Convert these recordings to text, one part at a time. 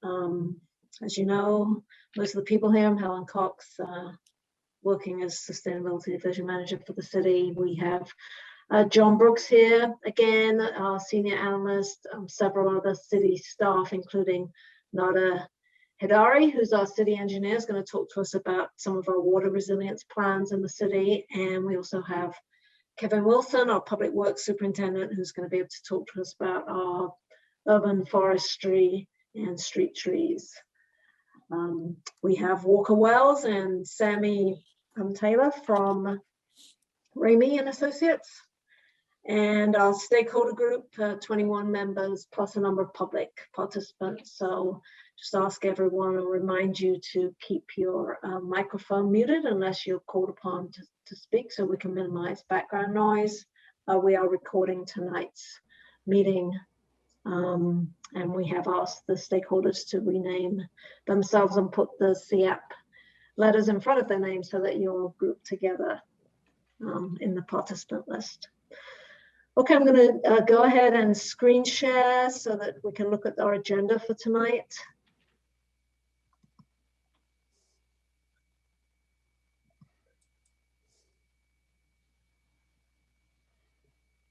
As you know, most of the people here, I'm Helen Cox, working as Sustainability Division Manager for the city. We have John Brooks here, again, our Senior Analyst, several other city staff, including Nada Hidari, who's our City Engineer, is going to talk to us about some of our water resilience plans in the city. And we also have Kevin Wilson, our Public Works Superintendent, who's going to be able to talk to us about our urban forestry and street trees. We have Walker Wells and Sammy Taylor from Ramey and Associates, and our stakeholder group, 21 members plus a number of public participants. So just ask everyone and remind you to keep your microphone muted unless you're called upon to speak, so we can minimize background noise. We are recording tonight's meeting, and we have asked the stakeholders to rename themselves and put the CAP letters in front of their names so that you're grouped together in the participant list. Okay, I'm going to go ahead and screen share so that we can look at our agenda for tonight.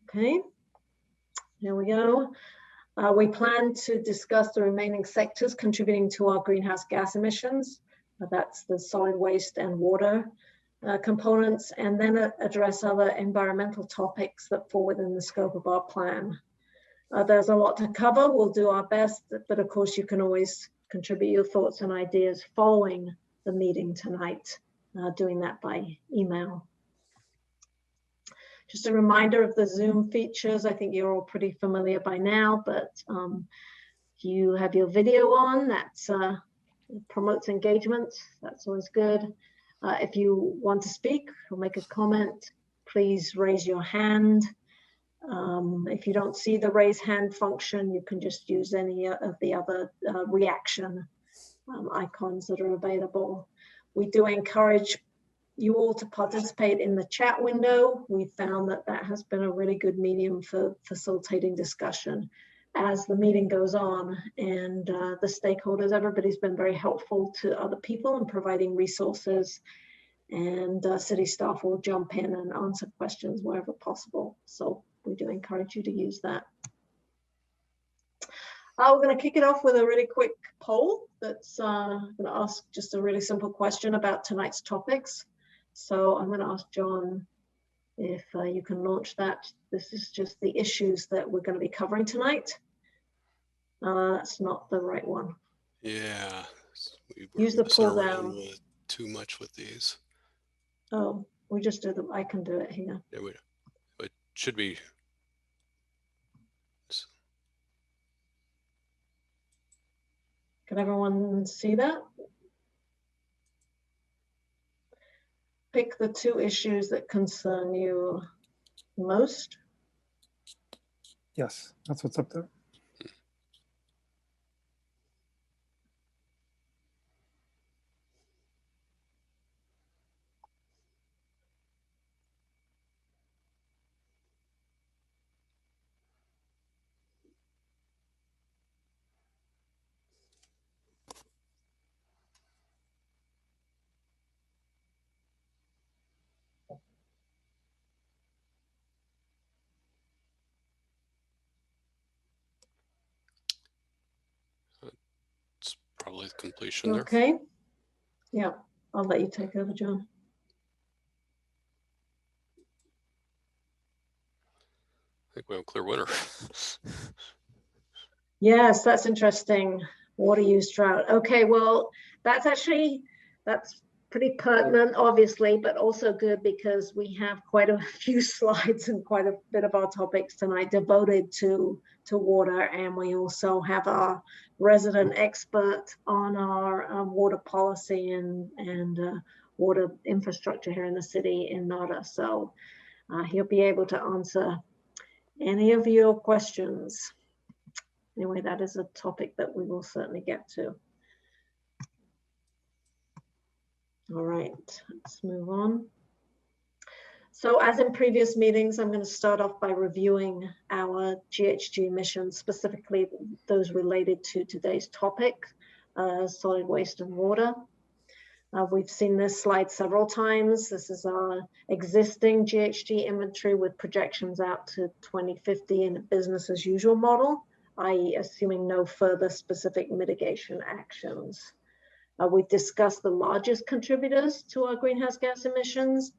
Okay, here we go. We plan to discuss the remaining sectors contributing to our greenhouse gas emissions. That's the solid waste and water components, and then address other environmental topics that fall within the scope of our plan. There's a lot to cover. We'll do our best, but of course you can always contribute your thoughts and ideas following the meeting tonight, doing that by email. Just a reminder of the Zoom features. I think you're all pretty familiar by now, but you have your video on. That promotes engagement. That's always good. If you want to speak or make a comment, please raise your hand. If you don't see the raise hand function, you can just use any of the other reaction icons that are available. We do encourage you all to participate in the chat window. We found that that has been a really good medium for facilitating discussion as the meeting goes on, and the stakeholders, everybody's been very helpful to other people in providing resources, and city staff will jump in and answer questions wherever possible. So we do encourage you to use that. We're going to kick it off with a really quick poll that's going to ask just a really simple question about tonight's topics. So I'm going to ask John if you can launch that. This is just the issues that we're going to be covering tonight. That's not the right one. Yeah. Use the pull down. Too much with these. Oh, we just do them. I can do it here. Yeah, it should be. Can everyone see that? Pick the two issues that concern you most. Yes, that's what's up there. Probably the completion there. Okay. Yeah, I'll let you take over, John. I think we have a clear winner. Yes, that's interesting. Water use drought. Okay, well, that's pretty pertinent, obviously, but also good because we have quite a few slides and quite a bit of our topics tonight devoted to water, and we also have our resident expert on our water policy and water infrastructure here in the city in Nada. So he'll be able to answer any of your questions. Anyway, that is a topic that we will certainly get to. All right, let's move on. So as in previous meetings, I'm going to start off by reviewing our GHG emissions, specifically those related to today's topic. solid waste and water. We've seen this slide several times. This is our existing GHG inventory with projections out to 2050 in a business as usual model, i.e. assuming no further specific mitigation actions. We've discussed the largest contributors to our greenhouse gas emissions,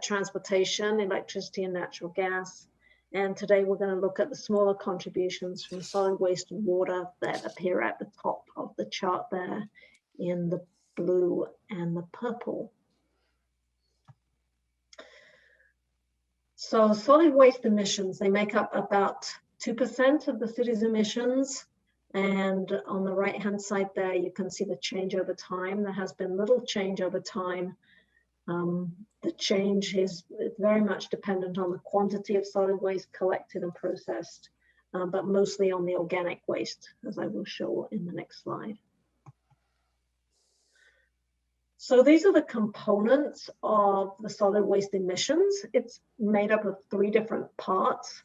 transportation, electricity, and natural gas. And today we're going to look at the smaller contributions from solid waste and water that appear at the top of the chart there in the blue and the purple. So solid waste emissions, they make up about 2% of the city's emissions. And on the right-hand side there, you can see the change over time. There has been little change over time. The change is very much dependent on the quantity of solid waste collected and processed, but mostly on the organic waste, as I will show in the next slide. So these are the components of the solid waste emissions. It's made up of 3 different parts.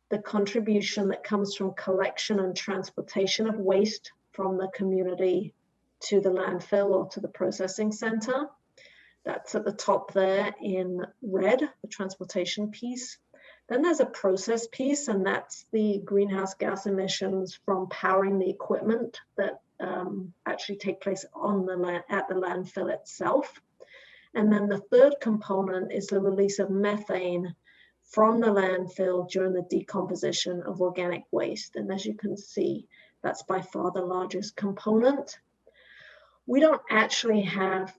The contribution that comes from collection and transportation of waste from the community to the landfill or to the processing center. That's at the top there in red, the transportation piece. Then there's a process piece, and that's the greenhouse gas emissions from powering the equipment that actually take place on at the landfill itself. And then the third component is the release of methane from the landfill during the decomposition of organic waste. And as you can see, that's by far the largest component. We don't actually have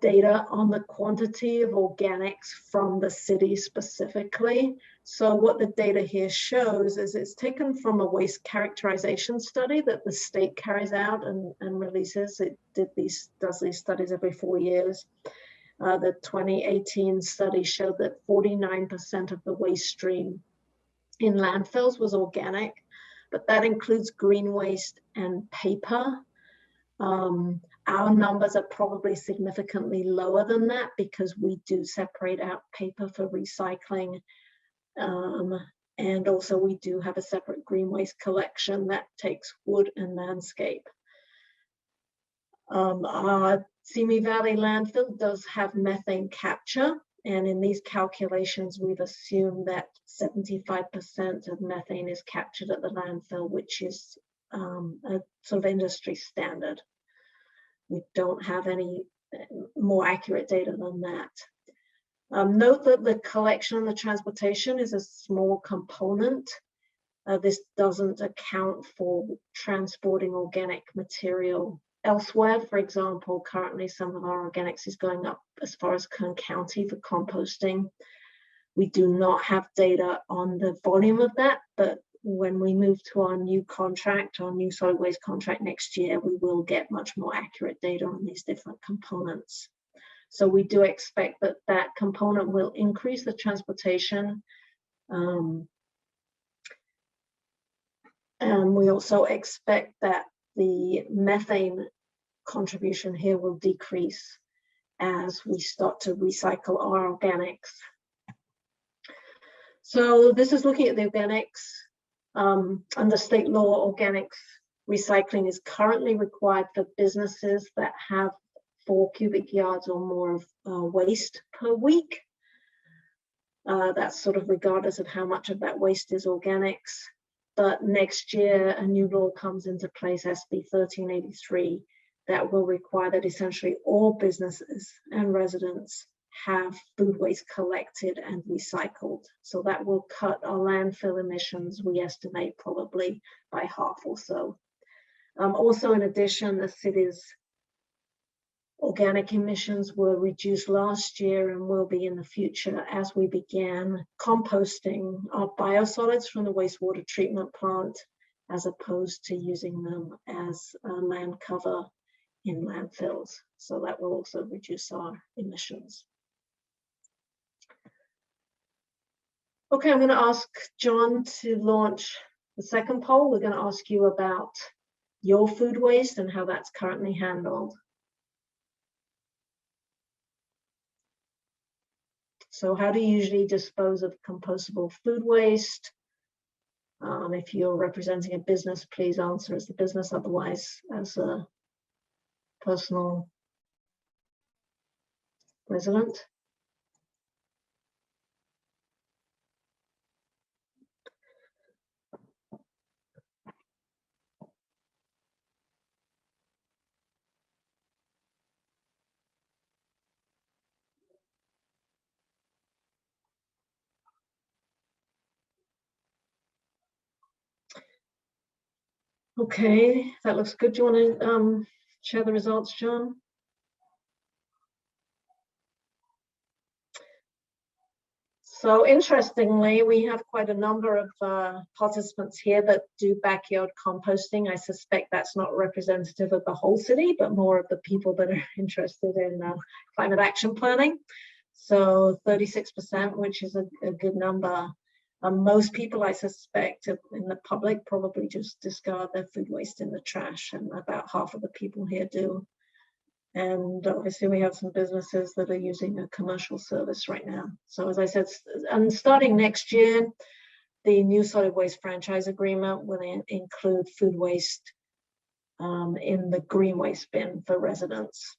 data on the quantity of organics from the city specifically. So what the data here shows is it's taken from a waste characterization study that the state carries out and releases. It does these studies every 4 years. The 2018 study showed that 49% of the waste stream in landfills was organic, but that includes green waste and paper. Our numbers are probably significantly lower than that because we do separate out paper for recycling. And also we do have a separate green waste collection that takes wood and landscape. Our Simi Valley landfill does have methane capture. And in these calculations, we've assumed that 75% of methane is captured at the landfill, which is a sort of industry standard. We don't have any more accurate data than that. Note that the collection and the transportation is a small component. This doesn't account for transporting organic material elsewhere. For example, currently some of our organics is going up as far as Kern County for composting. We do not have data on the volume of that, but when we move to our new contract, our new solid waste contract next year, we will get much more accurate data on these different components. So we do expect that that component will increase the transportation. And we also expect that the methane contribution here will decrease as we start to recycle our organics. So this is looking at the organics. Under state law, organics recycling is currently required for businesses that have 4 cubic yards or more of waste per week. That's sort of regardless of how much of that waste is organics. But next year, a new law comes into place, SB 1383, that will require that essentially all businesses and residents have food waste collected and recycled. So that will cut our landfill emissions, we estimate, probably by half or so. Also, in addition, the city's organic emissions were reduced last year and will be in the future as we began composting our biosolids from the wastewater treatment plant, as opposed to using them as land cover in landfills. So that will also reduce our emissions. Okay, I'm going to ask John to launch the second poll. We're going to ask you about your food waste and how that's currently handled. So how do you usually dispose of compostable food waste? If you're representing a business, please answer as the business, otherwise as a personal resident. Okay, that looks good. Do you want to share the results, John? So interestingly, we have quite a number of participants here that do backyard composting. I suspect that's not representative of the whole city, but more of the people that are interested in climate action planning. So 36%, which is a good number. Most people, I suspect, in the public probably just discard their food waste in the trash, and about half of the people here do. And obviously we have some businesses that are using a commercial service right now. So as I said, and starting next year, the new solid waste franchise agreement will include food waste in the green waste bin for residents.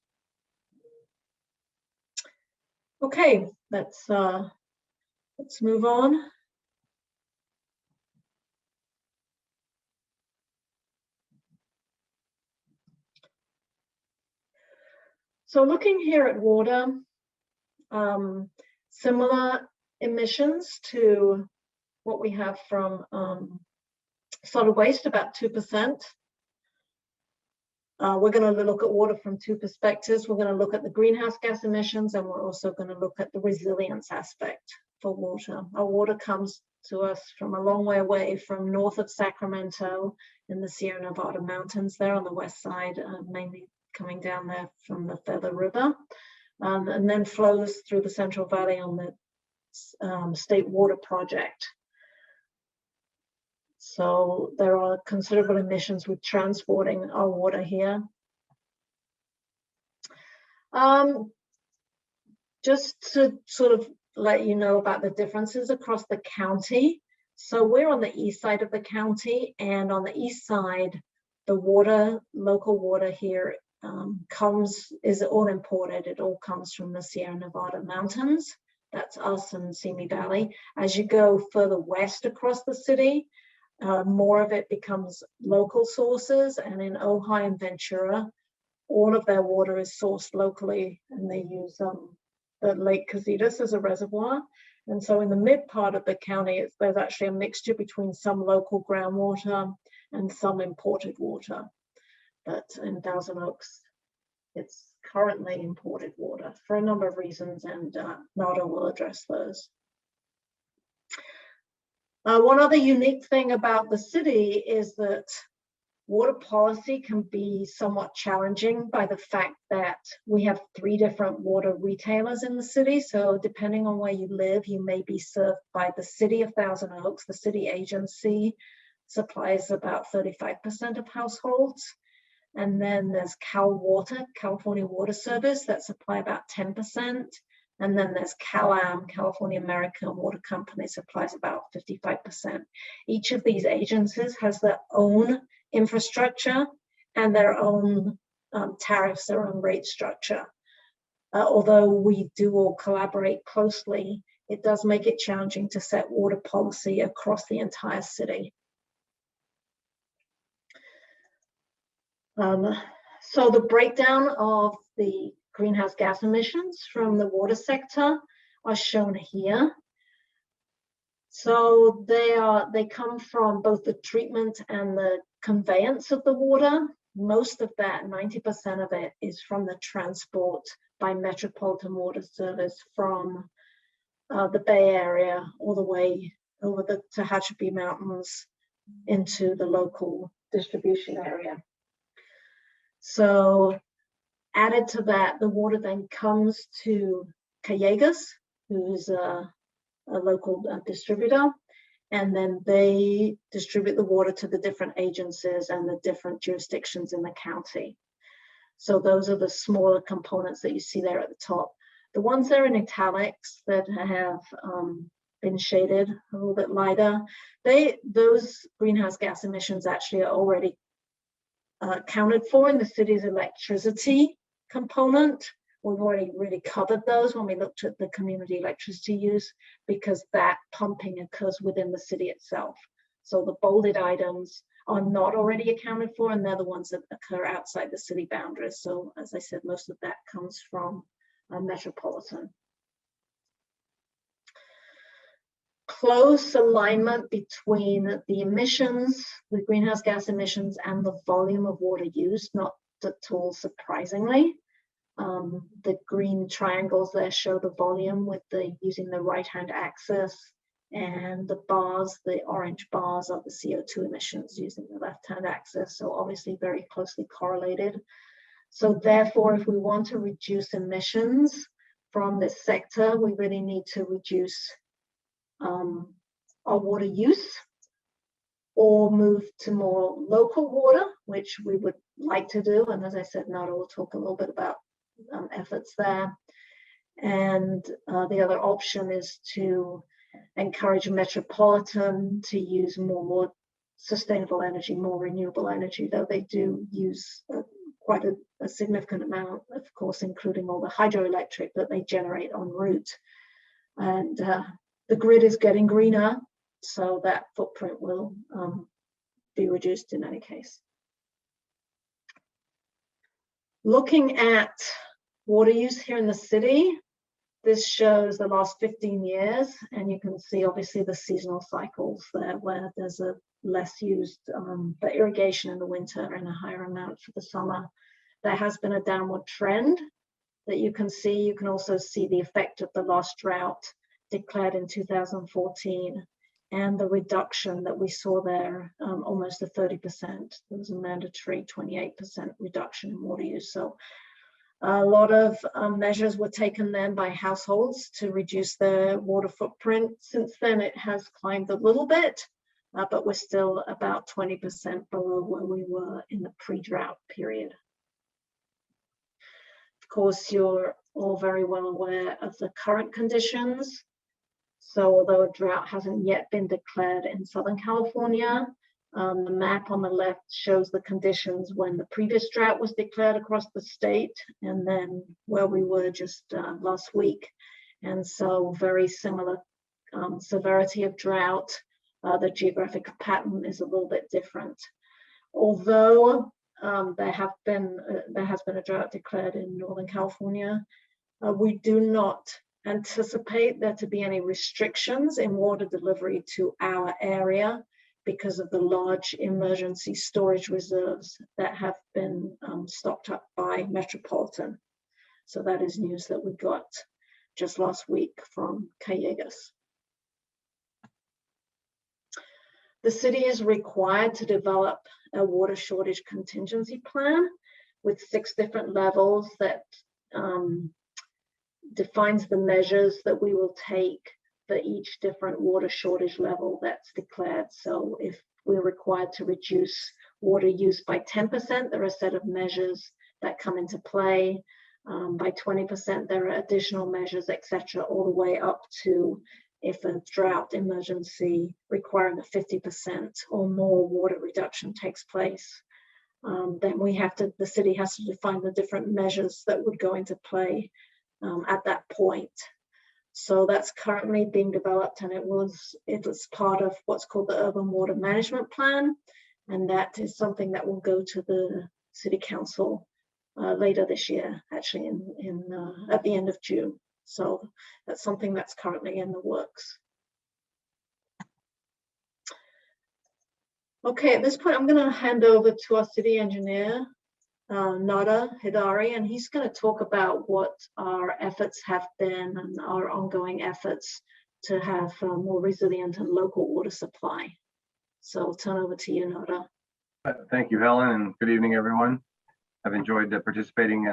Okay, let's move on. So looking here at water, similar emissions to what we have from solid waste, about 2%. We're going to look at water from two perspectives. We're going to look at the greenhouse gas emissions, and we're also going to look at the resilience aspect for water. Our water comes to us from a long way away, from north of Sacramento in the Sierra Nevada mountains there on the west side, mainly coming down there from the Feather River, and then flows through the Central Valley on the State Water Project. So there are considerable emissions with transporting our water here. Just to sort of let you know about the differences across the county. So we're on the east side of the county, and on the east side, the water, local water here is all imported. It all comes from the Sierra Nevada mountains. That's us and Simi Valley. As you go further west across the city, more of it becomes local sources, and in Ojai and Ventura, all of their water is sourced locally, and they use the Lake Casitas as a reservoir. And so in the mid part of the county, there's actually a mixture between some local groundwater and some imported water. But in Thousand Oaks, it's currently imported water for a number of reasons, and NADA will address those. One other unique thing about the city is that water policy can be somewhat challenging by the fact that we have 3 different water retailers in the city. So depending on where you live, you may be served by the city of Thousand Oaks. The city agency supplies about 35% of households. And then there's Cal Water, California Water Service, that supply about 10%. And then there's CalAm, California American Water Company, supplies about 55%. Each of these agencies has their own infrastructure and their own tariffs, their own rate structure. Although we do all collaborate closely, it does make it challenging to set water policy across the entire city. So the breakdown of the greenhouse gas emissions from the water sector are shown here. So they come from both the treatment and the conveyance of the water. Most of that, 90% of it, is from the transport by Metropolitan Water Service from the Bay Area all the way over the Tehachapi Mountains into the local distribution area. So added to that, the water then comes to Callegas, who's a local distributor, and then they distribute the water to the different agencies and the different jurisdictions in the county. So those are the smaller components that you see there at the top. The ones there in italics that have been shaded a little bit lighter, those greenhouse gas emissions actually are already accounted for in the city's electricity component. We've already really covered those when we looked at the community electricity use, because that pumping occurs within the city itself. So the bolded items are not already accounted for, and they're the ones that occur outside the city boundaries. So as I said, most of that comes from metropolitan. Close alignment between the emissions, the greenhouse gas emissions, and the volume of water used, not at all surprisingly. The green triangles there show the volume with using the right-hand axis, and the bars, the orange bars, are the CO2 emissions using the left-hand axis. So obviously very closely correlated. So therefore, if we want to reduce emissions from this sector, we really need to reduce our water use, or move to more local water, which we would like to do. And as I said, Nada will talk a little bit about efforts there. And the other option is to encourage metropolitan to use more sustainable energy, more renewable energy, though they do use quite a significant amount, of course, including all the hydroelectric that they generate en route. And the grid is getting greener, so that footprint will be reduced in any case. Looking at water use here in the city, this shows the last 15 years, and you can see obviously the seasonal cycles there, where there's a less used for irrigation in the winter and a higher amount for the summer. There has been a downward trend that you can see. You can also see the effect of the last drought declared in 2014, and the reduction that we saw there, almost a 30%. There was a mandatory 28% reduction in water use. So a lot of measures were taken then by households to reduce their water footprint. Since then, it has climbed a little bit, but we're still about 20% below where we were in the pre-drought period. Of course, you're all very well aware of the current conditions. So although a drought hasn't yet been declared in Southern California, the map on the left shows the conditions when the previous drought was declared across the state, and then where we were just last week. And so very similar severity of drought. The geographic pattern is a little bit different. Although there has been a drought declared in Northern California, we do not anticipate there to be any restrictions in water delivery to our area because of the large emergency storage reserves that have been stocked up by Metropolitan. So that is news that we got just last week from Callegas. The city is required to develop a water shortage contingency plan with 6 different levels that defines the measures that we will take for each different water shortage level that's declared. So if we're required to reduce water use by 10%, there are a set of measures that come into play. By 20%, there are additional measures, etc., all the way up to if a drought emergency requiring a 50% or more water reduction takes place. Then the city has to define the different measures that would go into play at that point. So that's currently being developed, and it was part of what's called the Urban Water Management Plan, and that is something that will go to the City Council later this year, actually at the end of June. So that's something that's currently in the works. Okay, at this point, I'm going to hand over to our city engineer, Nada Hidari, and he's going to talk about what our efforts have been and our ongoing efforts to have a more resilient and local water supply. So I'll turn over to you, Nada. Thank you, Helen, and good evening, everyone. I've enjoyed participating in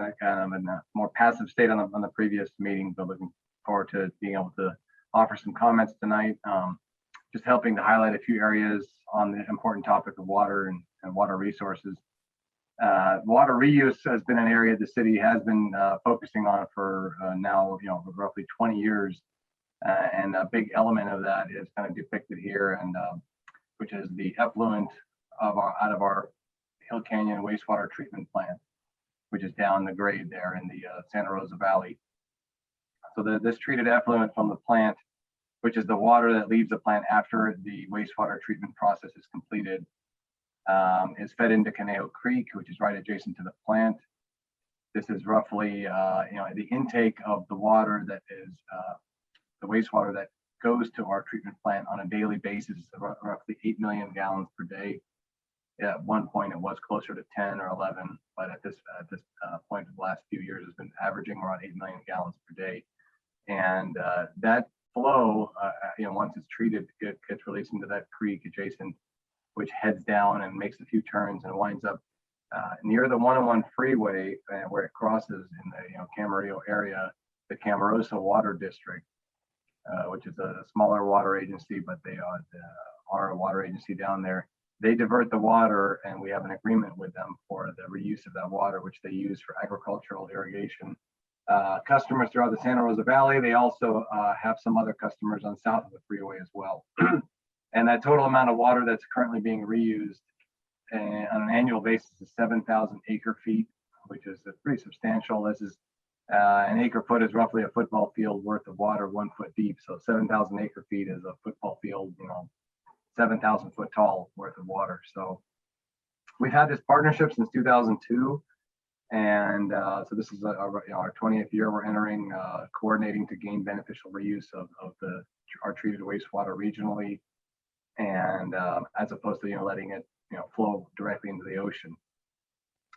a more passive state on the previous meeting, but looking forward to being able to offer some comments tonight, just helping to highlight a few areas on the important topic of water and water resources. Water reuse has been an area the city has been focusing on for now, roughly 20 years, and a big element of that is kind of depicted here, and which is the effluent out of our Hill Canyon wastewater treatment plant, which is down the grade there in the Santa Rosa Valley. So this treated effluent from the plant, which is the water that leaves the plant after the wastewater treatment process is completed, is fed into Conejo Creek, which is right adjacent to the plant. This is roughly, the intake of the water that is the wastewater that goes to our treatment plant on a daily basis, roughly 8 million gallons per day. At one point, it was closer to 10 or 11, but at this point in the last few years, it's been averaging around 8 million gallons per day. And that flow, once it's treated, it gets released into that creek adjacent, which heads down and makes a few turns and winds up near the 101 freeway, where it crosses in the Camarillo area, the Camarosa Water District, which is a smaller water agency, but they are a water agency down there. They divert the water, and we have an agreement with them for the reuse of that water, which they use for agricultural irrigation. Customers throughout the Santa Rosa Valley. They also have some other customers on south of the freeway as well. And that total amount of water that's currently being reused on an annual basis is 7,000 acre feet, which is pretty substantial. This is an acre foot is roughly a football field worth of water 1 foot deep. So 7,000 acre feet is a football field, 7,000 foot tall worth of water. So we've had this partnership since 2002. And so this is our 20th year we're entering, coordinating to gain beneficial reuse of our treated wastewater regionally, and as opposed to letting it flow directly into the ocean.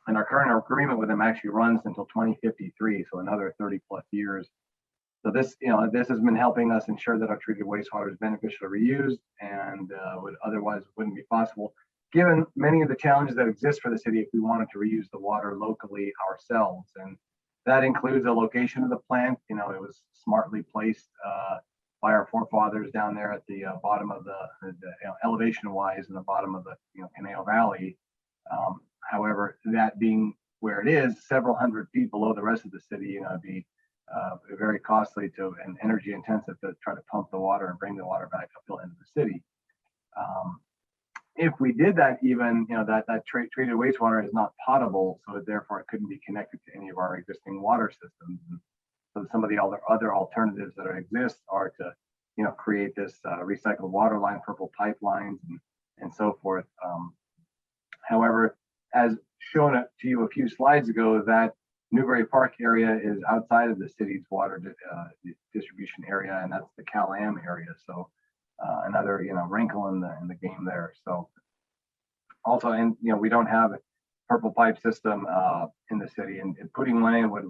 And our current agreement with them actually runs until 2053, so another 30 plus years. So this this has been helping us ensure that our treated wastewater is beneficially reused and would otherwise wouldn't be possible, given many of the challenges that exist for the city if we wanted to reuse the water locally ourselves. And that includes the location of the plant. It was smartly placed by our forefathers down there at the bottom of the elevation-wise in the bottom of the Conejo Valley. However, that being where it is, several hundred feet below the rest of the city, it'd be very costly and energy intensive to try to pump the water and bring the water back uphill into the city. If we did that, even that treated wastewater is not potable, so therefore it couldn't be connected to any of our existing water systems. And so some of the other alternatives that exist are to create this recycled water line, purple pipelines, and so forth. However, as shown to you a few slides ago, that Newbury Park area is outside of the city's water distribution area, and that's the Cal-Am area. So another wrinkle in the game there. So also, and we don't have a purple pipe system in the city, and putting one in would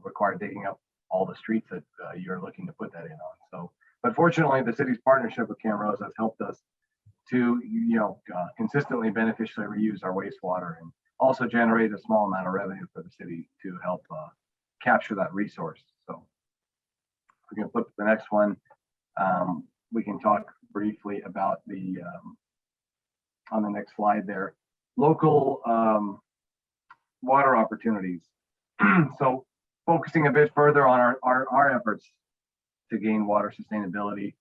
require digging up all the streets that you're looking to put that in on. So, but fortunately, the city's partnership with Camarosa has helped us to consistently beneficially reuse our wastewater and also generate a small amount of revenue for the city to help capture that resource. So we can flip to the next one. We can talk briefly about the on the next slide there, local water opportunities. So focusing a bit further on our efforts to gain water sustainability.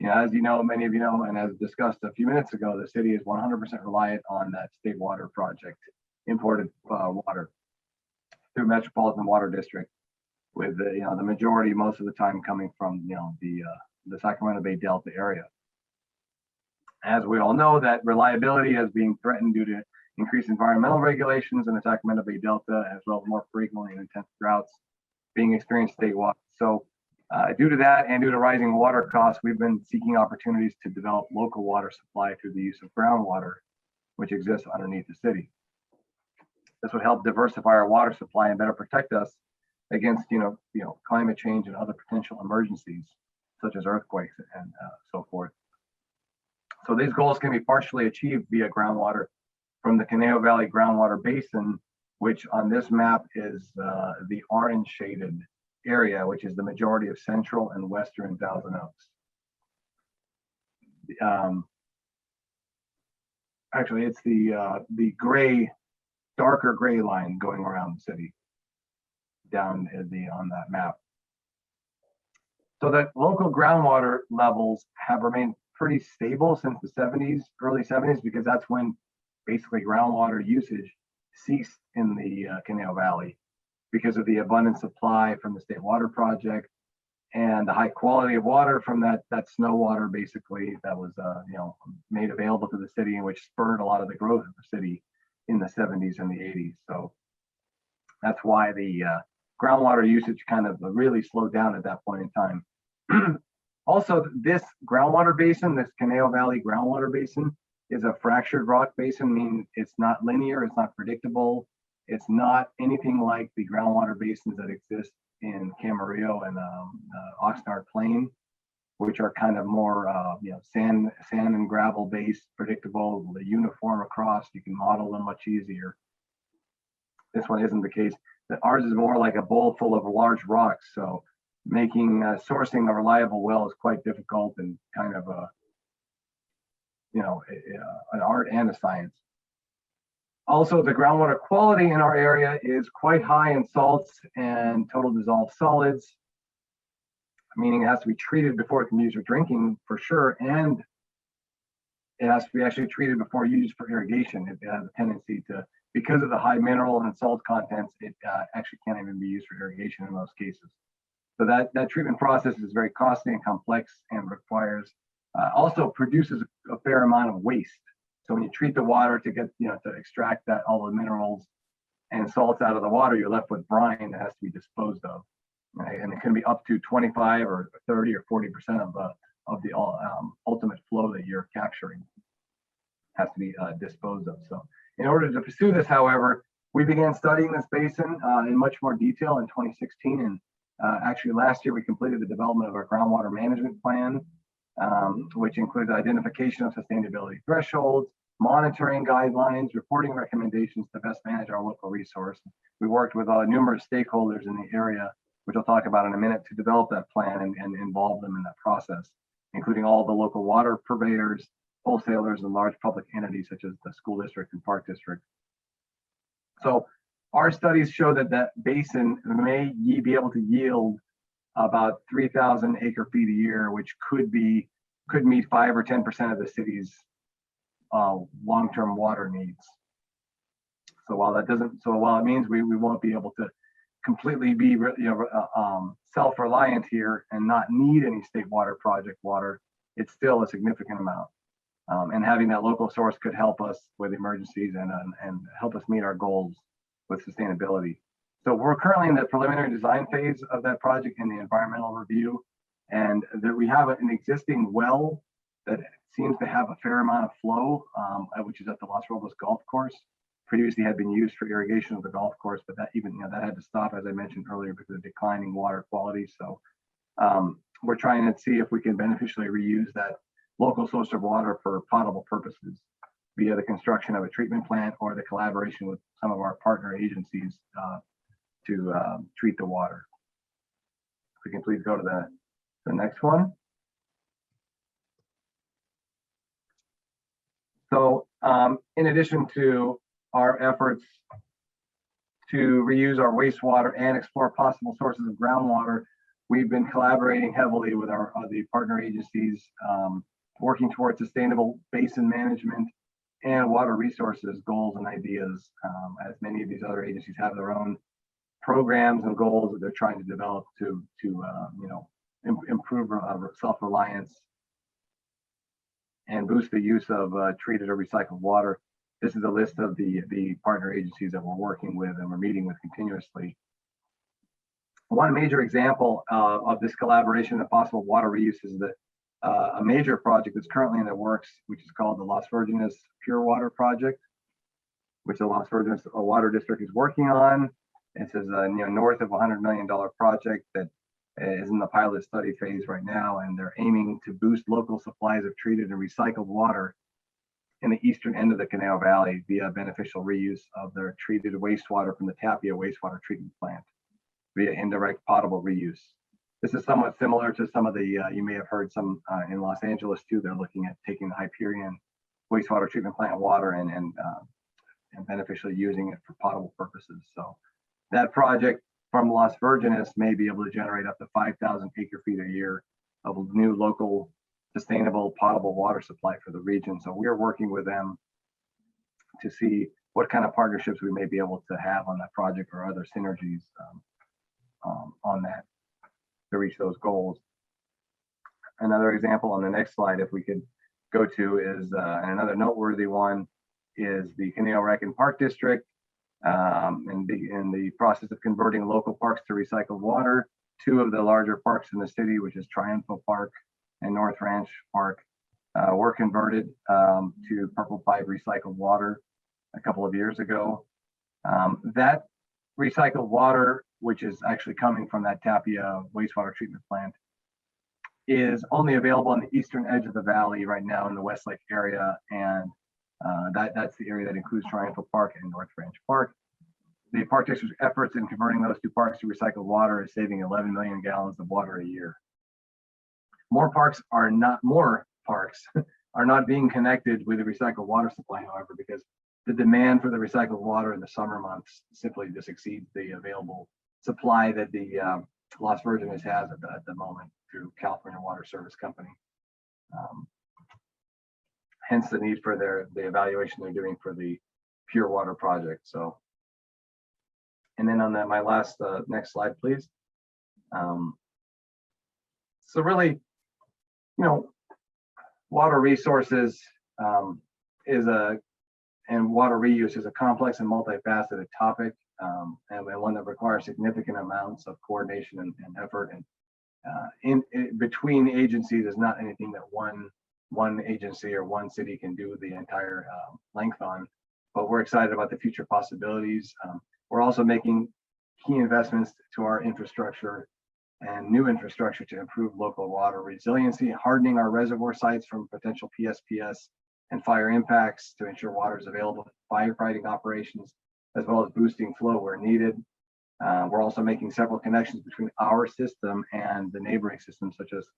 As many of you know, and as discussed a few minutes ago, the city is 100% reliant on that state water project, imported water through Metropolitan Water District, with the majority most of the time coming from the Sacramento Bay Delta area. As we all know, that reliability is being threatened due to increased environmental regulations in the Sacramento Bay Delta, as well as more frequently and intense droughts being experienced statewide. So due to that and due to rising water costs, we've been seeking opportunities to develop local water supply through the use of groundwater, which exists underneath the city. This would help diversify our water supply and better protect us against climate change and other potential emergencies such as earthquakes and so forth. So these goals can be partially achieved via groundwater from the Conejo Valley Groundwater Basin, which on this map is the orange shaded area, which is the majority of central and western Thousand Oaks. Actually, it's the gray, darker gray line going around the city down on that map. So that local groundwater levels have remained pretty stable since the early 70s, because that's when basically groundwater usage ceased in the Canal Valley because of the abundant supply from the State Water Project and the high quality of water from that snow water, basically, that was made available to the city, and which spurred a lot of the growth of the city in the 70s and the 80s. So that's why the groundwater usage kind of really slowed down at that point in time. Also, this groundwater basin, this Canal Valley groundwater basin, is a fractured rock basin, meaning it's not linear, it's not predictable, it's not anything like the groundwater basins that exist in Camarillo and Oxnard Plain, which are kind of more sand and gravel based, predictable, uniform across. You can model them much easier. This one isn't the case. Ours is more like a bowl full of large rocks, so making sourcing a reliable well is quite difficult and kind of an art and a science. Also, the groundwater quality in our area is quite high in salts and total dissolved solids, meaning it has to be treated before it can be used for drinking for sure, and it has to be actually treated before used for irrigation. It has a tendency to, because of the high mineral and salt contents, it actually can't even be used for irrigation in most cases. So that treatment process is very costly and complex and requires, also produces a fair amount of waste. So when you treat the water to get, to extract all the minerals and salts out of the water, you're left with brine that has to be disposed of. Right? And it can be up to 25 or 30 or 40% of the ultimate flow that you're capturing has to be disposed of. So in order to pursue this, however, we began studying this basin in much more detail in 2016. And actually last year, we completed the development of our groundwater management plan, which includes identification of sustainability thresholds, monitoring guidelines, reporting recommendations to best manage our local resource. We worked with numerous stakeholders in the area, which I'll talk about in a minute, to develop that plan and involve them in that process, including all the local water purveyors, wholesalers, and large public entities such as the school district and park district. So our studies show that that basin may be able to yield about 3,000 acre feet a year, which could meet 5 or 10% of the city's long-term water needs. So while it means we won't be able to completely be self-reliant here and not need any state water project water, it's still a significant amount. And having that local source could help us with emergencies and help us meet our goals with sustainability. So we're currently in the preliminary design phase of that project in the environmental review, and there we have an existing well that seems to have a fair amount of flow, which is at the Los Robles Golf Course. Previously had been used for irrigation of the golf course, but that had to stop, as I mentioned earlier, because of declining water quality. So we're trying to see if we can beneficially reuse that local source of water for potable purposes via the construction of a treatment plant or the collaboration with some of our partner agencies to treat the water. If we can please go to the next one. So in addition to our efforts to reuse our wastewater and explore possible sources of groundwater, we've been collaborating heavily with the partner agencies, working towards sustainable basin management and water resources goals and ideas, as many of these other agencies have their own programs and goals that they're trying to develop to improve self-reliance and boost the use of treated or recycled water. This is a list of the partner agencies that we're working with and we're meeting with continuously. One major example of this collaboration and possible water reuse is that a major project that's currently in the works, which is called the Las Virginis Pure Water Project, which the Las Virginis Water District is working on. This is a north of $100 million project that is in the pilot study phase right now, and they're aiming to boost local supplies of treated and recycled water in the eastern end of the Canal Valley via beneficial reuse of their treated wastewater from the Tapia wastewater treatment plant via indirect potable reuse. This is somewhat similar to some of the, you may have heard some in Los Angeles too. They're looking at taking the Hyperion wastewater treatment plant water and beneficially using it for potable purposes. So that project from Las Virginis may be able to generate up to 5,000 acre feet a year of new local sustainable potable water supply for the region. So we're working with them to see what kind of partnerships we may be able to have on that project or other synergies on that to reach those goals. Another example on the next slide, if we could go to, is and another noteworthy one is the Canal Rec and Park District, in the process of converting local parks to recycled water. Two of the larger parks in the city, which is Triumphal Park and North Ranch Park, were converted to Purple 5 recycled water a couple of years ago. That recycled water, which is actually coming from that Tapia wastewater treatment plant, is only available on the eastern edge of the valley right now in the Westlake area, and that's the area that includes Triumphal Park and North Ranch Park. The Park District's efforts in converting those two parks to recycled water is saving 11 million gallons of water a year. More parks are not being connected with the recycled water supply, however, because the demand for the recycled water in the summer months simply just exceeds the available supply that the Las Virginis has at the moment through California Water Service Company. Hence the need for the evaluation they're doing for the Pure Water project. So, and then on my last next slide, please. So really, water resources and water reuse is a complex and multifaceted topic, and one that requires significant amounts of coordination and effort. And between agencies is not anything that one agency or one city can do the entire length on. But we're excited about the future possibilities. We're also making key investments to our infrastructure and new infrastructure to improve local water resiliency, hardening our reservoir sites from potential PSPS and fire impacts to ensure water is available for firefighting operations, as well as boosting flow where needed. We're also making several connections between our system and the neighboring systems, such as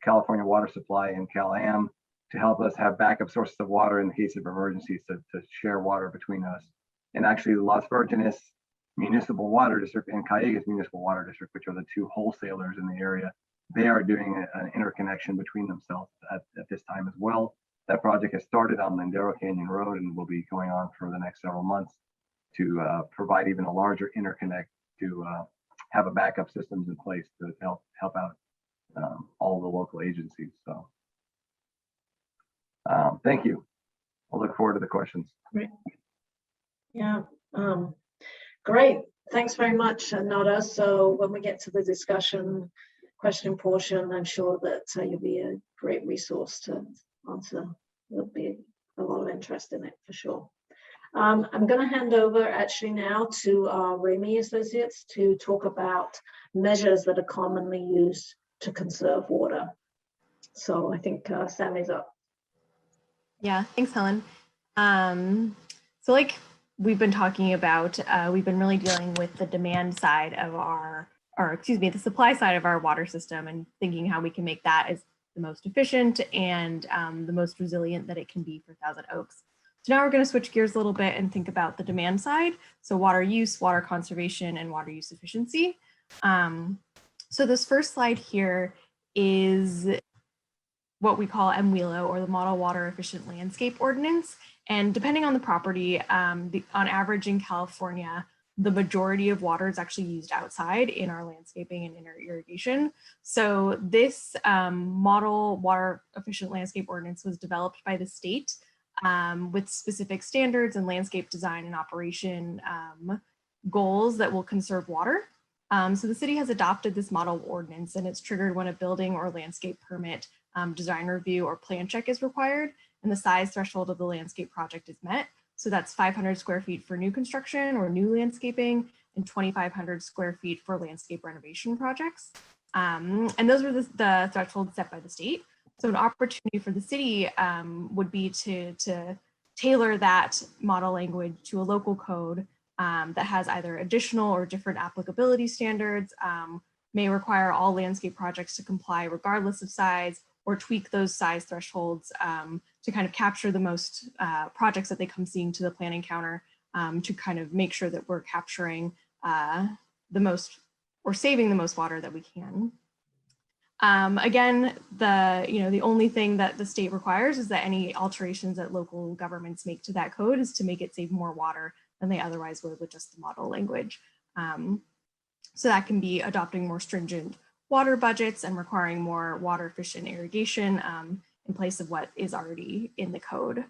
California Water Supply and Cal-Am, to help us have backup sources of water in the case of emergencies, to share water between us. And actually, the Las Virginis Municipal Water District and Callegas Municipal Water District, which are the two wholesalers in the area, they are doing an interconnection between themselves at this time as well. That project has started on Lindero Canyon Road and will be going on for the next several months to provide even a larger interconnect to have a backup systems in place to help out all the local agencies. So thank you. I'll look forward to the questions. Great. Yeah, great. Thanks very much, Nada. So when we get to the discussion question portion, I'm sure that you'll be a great resource to answer. There'll be a lot of interest in it for sure. I'm going to hand over actually now to Ramey Associates to talk about measures that are commonly used to conserve water. So I think Sammy's up. Yeah, thanks, Helen. So like we've been talking about, we've been really dealing with the demand side of the supply side of our water system and thinking how we can make that as the most efficient and the most resilient that it can be for Thousand Oaks. So now we're going to switch gears a little bit and think about the demand side. So water use, water conservation, and water use efficiency. So this first slide here is what we call MWELO, or the Model Water Efficient Landscape Ordinance. And depending on the property, on average in California, the majority of water is actually used outside in our landscaping and in our irrigation. So this Model Water Efficient Landscape Ordinance was developed by the state with specific standards and landscape design and operation goals that will conserve water. So the city has adopted this model ordinance, and it's triggered when a building or landscape permit, design review, or plan check is required, and the size threshold of the landscape project is met. So that's 500 square feet for new construction or new landscaping, and 2,500 square feet for landscape renovation projects. And those were the thresholds set by the state. So an opportunity for the city would be to tailor that model language to a local code that has either additional or different applicability standards, may require all landscape projects to comply regardless of size, or tweak those size thresholds to kind of capture the most projects that they come seeing to the planning counter, to kind of make sure that we're capturing the most or saving the most water that we can. Again, the only thing that the state requires is that any alterations that local governments make to that code is to make it save more water than they otherwise would with just the model language. So that can be adopting more stringent water budgets and requiring more water efficient irrigation in place of what is already in the code.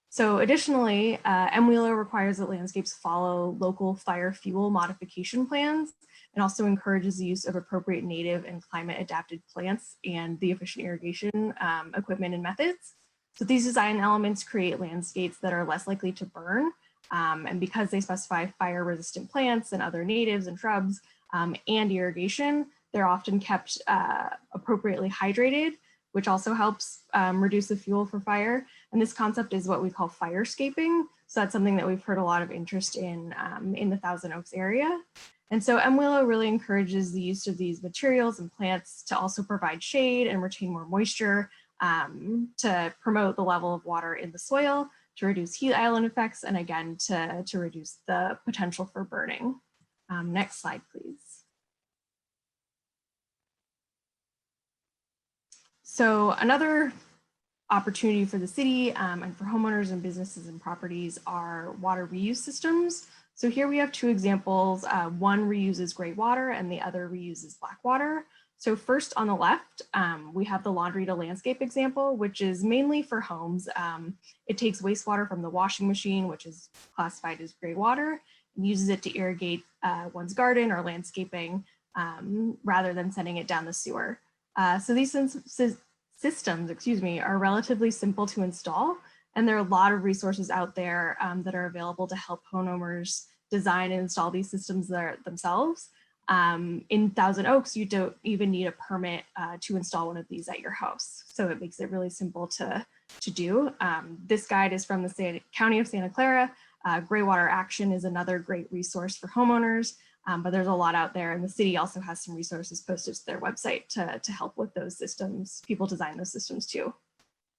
So additionally, MWILA requires that landscapes follow local fire fuel modification plans and also encourages the use of appropriate native and climate adapted plants and the efficient irrigation equipment and methods. So these design elements create landscapes that are less likely to burn. And because they specify fire resistant plants and other natives and shrubs and irrigation, they're often kept appropriately hydrated, which also helps reduce the fuel for fire. And this concept is what we call firescaping. So that's something that we've heard a lot of interest in the Thousand Oaks area. And so MWILA really encourages the use of these materials and plants to also provide shade and retain more moisture to promote the level of water in the soil, to reduce heat island effects, and again, to reduce the potential for burning. Next slide, please. So another opportunity for the city and for homeowners and businesses and properties are water reuse systems. So here we have two examples. One reuses gray water and the other reuses black water. So first on the left, we have the laundry to landscape example, which is mainly for homes. It takes wastewater from the washing machine, which is classified as gray water, and uses it to irrigate one's garden or landscaping rather than sending it down the sewer. So these systems, are relatively simple to install, and there are a lot of resources out there that are available to help homeowners design and install these systems themselves. In Thousand Oaks, you don't even need a permit to install one of these at your house. So it makes it really simple to do. This guide is from the County of Santa Clara. Gray Water Action is another great resource for homeowners, but there's a lot out there, and the city also has some resources posted to their website to help with those systems. People design those systems too.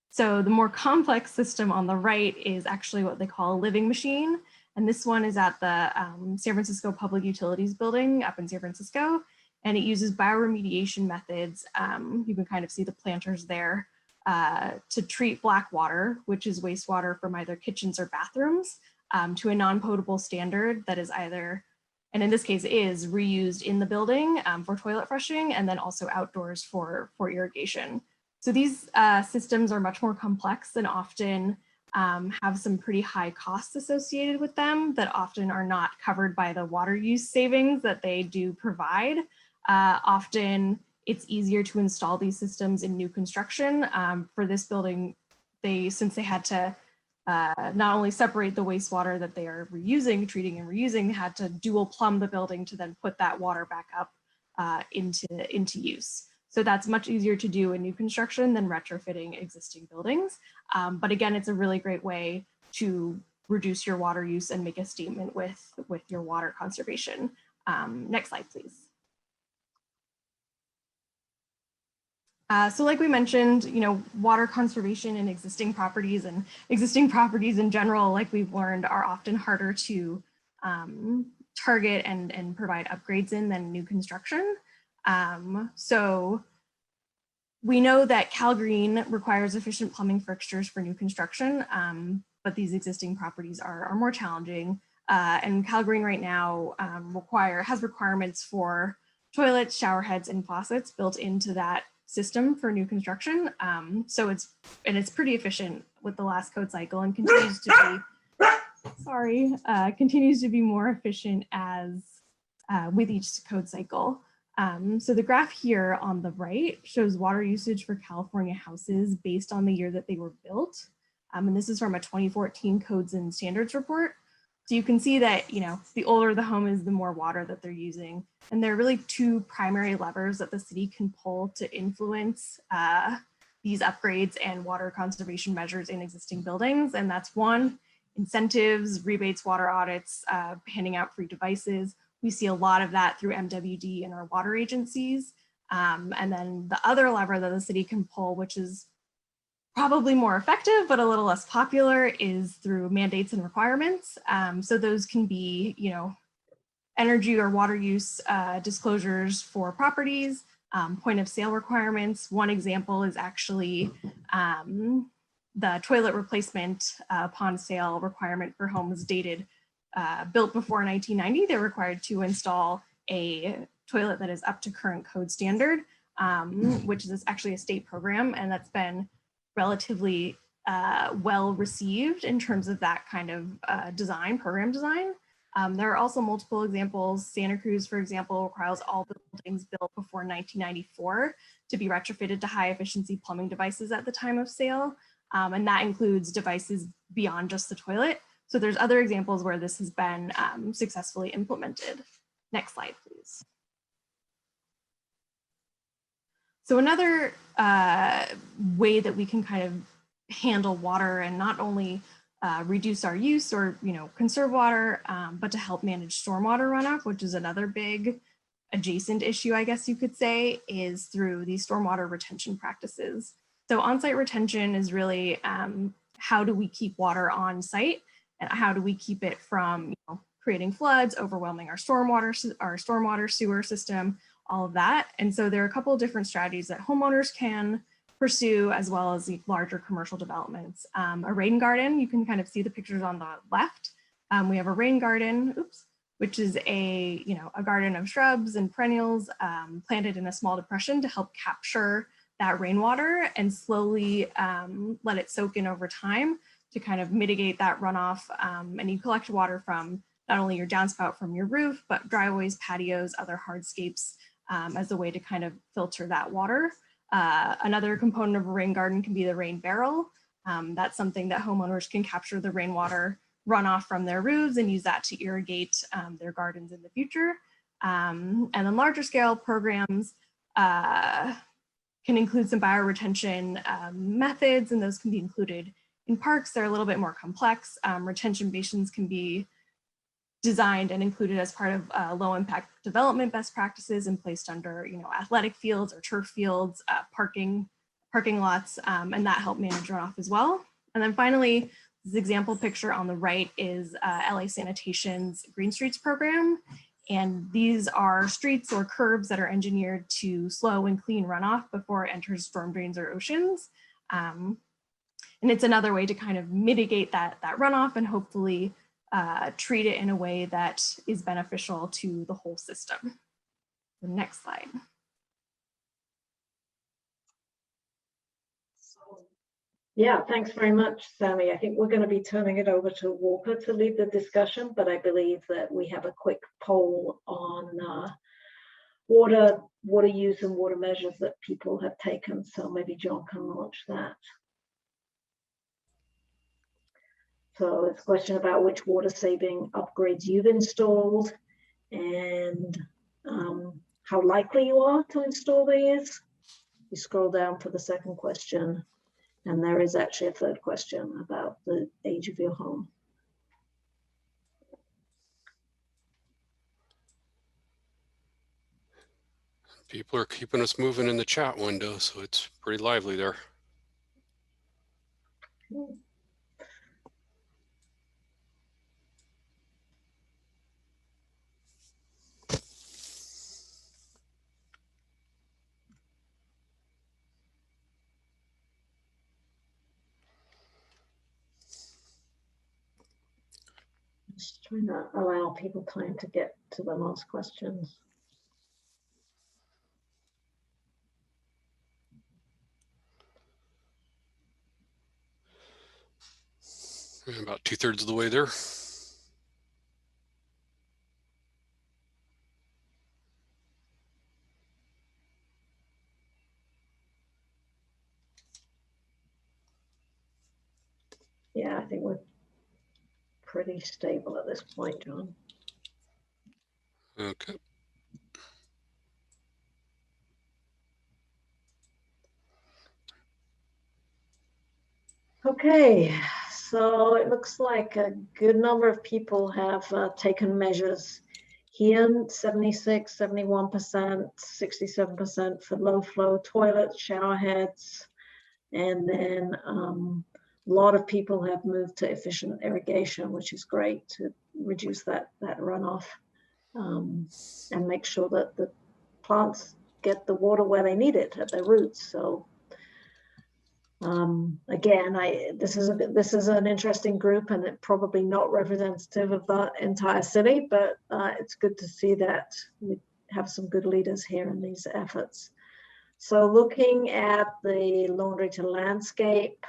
So the more complex system on the right is actually what they call a living machine. And this one is at the San Francisco Public Utilities Building up in San Francisco. And it uses bioremediation methods. You can kind of see the planters there to treat black water, which is wastewater from either kitchens or bathrooms, to a non-potable standard that is either, and in this case is reused in the building for toilet flushing and then also outdoors for irrigation. So these systems are much more complex and often have some pretty high costs associated with them that often are not covered by the water use savings that they do provide. Often it's easier to install these systems in new construction. For this building, since they had to not only separate the wastewater that they are reusing, treating and reusing, they had to dual plumb the building to then put that water back up into use. So that's much easier to do in new construction than retrofitting existing buildings. But again, it's a really great way to reduce your water use and make a statement with your water conservation. Next slide, please. So like we mentioned, water conservation in existing properties in general, like we've learned, are often harder to target and provide upgrades in than new construction. So we know that Cal Green requires efficient plumbing fixtures for new construction, but these existing properties are more challenging. And Cal Green right now has requirements for toilets, shower heads, and faucets built into that system for new construction. So it's pretty efficient with the last code cycle and continues to be, continues to be more efficient as with each code cycle. So the graph here on the right shows water usage for California houses based on the year that they were built. And this is from a 2014 Codes and Standards report. So you can see that, the older the home is, the more water that they're using. And there are really two primary levers that the city can pull to influence these upgrades and water conservation measures in existing buildings. And that's one, incentives, rebates, water audits, handing out free devices. We see a lot of that through MWD and our water agencies. And then the other lever that the city can pull, which is probably more effective, but a little less popular, is through mandates and requirements. So those can be, energy or water use disclosures for properties. point of sale requirements. One example is actually the toilet replacement upon sale requirement for homes built before 1990. They're required to install a toilet that is up to current code standard, which is actually a state program, and that's been relatively well received in terms of that kind of program design. There are also multiple examples. Santa Cruz, for example, requires all buildings built before 1994 to be retrofitted to high efficiency plumbing devices at the time of sale. And that includes devices beyond just the toilet. So there's other examples where this has been successfully implemented. Next slide, please. So another way that we can kind of handle water and not only reduce our use or conserve water, but to help manage stormwater runoff, which is another big adjacent issue, I guess you could say, is through these stormwater retention practices. So on-site retention is really how do we keep water on site and how do we keep it from creating floods, overwhelming our stormwater sewer system, all of that. And so there are a couple of different strategies that homeowners can pursue, as well as the larger commercial developments. A rain garden, you can kind of see the pictures on the left. We have a rain garden, which is a garden of shrubs and perennials planted in a small depression to help capture that rainwater and slowly let it soak in over time to kind of mitigate that runoff. And you collect water from not only your downspout from your roof, but driveways, patios, other hardscapes as a way to kind of filter that water. Another component of a rain garden can be the rain barrel. That's something that homeowners can capture the rainwater runoff from their roofs and use that to irrigate their gardens in the future. And then larger scale programs can include some bioretention methods, and those can be included in parks. They're a little bit more complex. Retention basins can be designed and included as part of low impact development best practices and placed under athletic fields or turf fields, parking lots, and that help manage runoff as well. And then finally, this example picture on the right is LA Sanitation's Green Streets program. And these are streets or curbs that are engineered to slow and clean runoff before it enters storm drains or oceans. And it's another way to kind of mitigate that runoff and hopefully treat it in a way that is beneficial to the whole system. The next slide. Yeah, thanks very much, Sammy. I think we're going to be turning it over to Walker to lead the discussion, but I believe that we have a quick poll on water use and water measures that people have taken. So maybe John can launch that. So it's a question about which water saving upgrades you've installed and how likely you are to install these. You scroll down for the second question, and there is actually a third question about the age of your home. People are keeping us moving in the chat window, so it's pretty lively there. Just trying to allow people time to get to the last questions. About 2/3 of the way there. Yeah, I think we're pretty stable at this point, John. Okay. Okay, so it looks like a good number of people have taken measures here, 76, 71%, 67% for low flow toilets, shower heads, and then a lot of people have moved to efficient irrigation, which is great to reduce that runoff and make sure that the plants get the water where they need it at their roots. So again, this is an interesting group, and it's probably not representative of the entire city, but it's good to see that we have some good leaders here in these efforts. So looking at the laundry to landscape,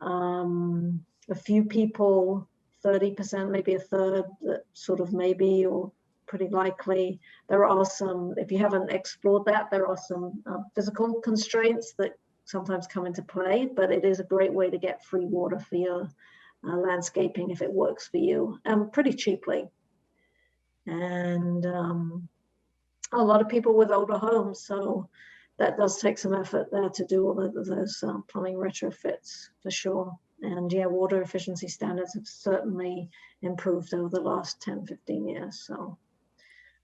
a few people, 30%, maybe a third, that sort of maybe or pretty likely. There are some, if you haven't explored that, there are some physical constraints that sometimes come into play, but it is a great way to get free water for your landscaping if it works for you, pretty cheaply. And a lot of people with older homes, so that does take some effort there to do all of those plumbing retrofits for sure. And yeah, water efficiency standards have certainly improved over the last 10, 15 years. So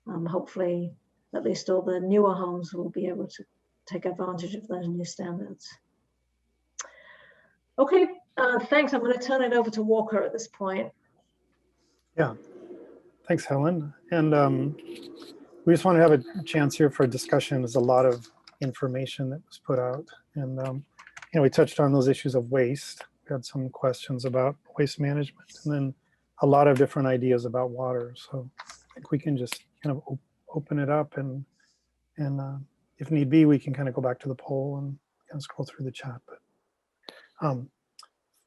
hopefully at least all the newer homes will be able to take advantage of those new standards. Okay, thanks. I'm going to turn it over to Walker at this point. Yeah, thanks, Helen. And we just want to have a chance here for a discussion. There's a lot of information that was put out. And, you know, we touched on those issues of waste. We had some questions about waste management, and then a lot of different ideas about water. So I think we can just kind of open it up, and if need be, we can kind of go back to the poll and kind of scroll through the chat. But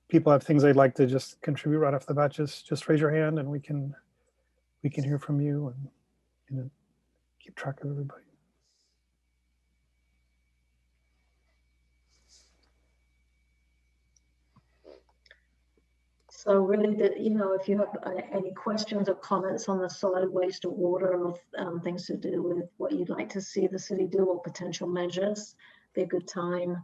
people have things they'd like to just contribute right off the bat, just raise your hand and we can hear from you and keep track of everybody. So really, you know, if you have any questions or comments on the solid waste or water, or things to do with what you'd like to see the city do or potential measures, be a good time.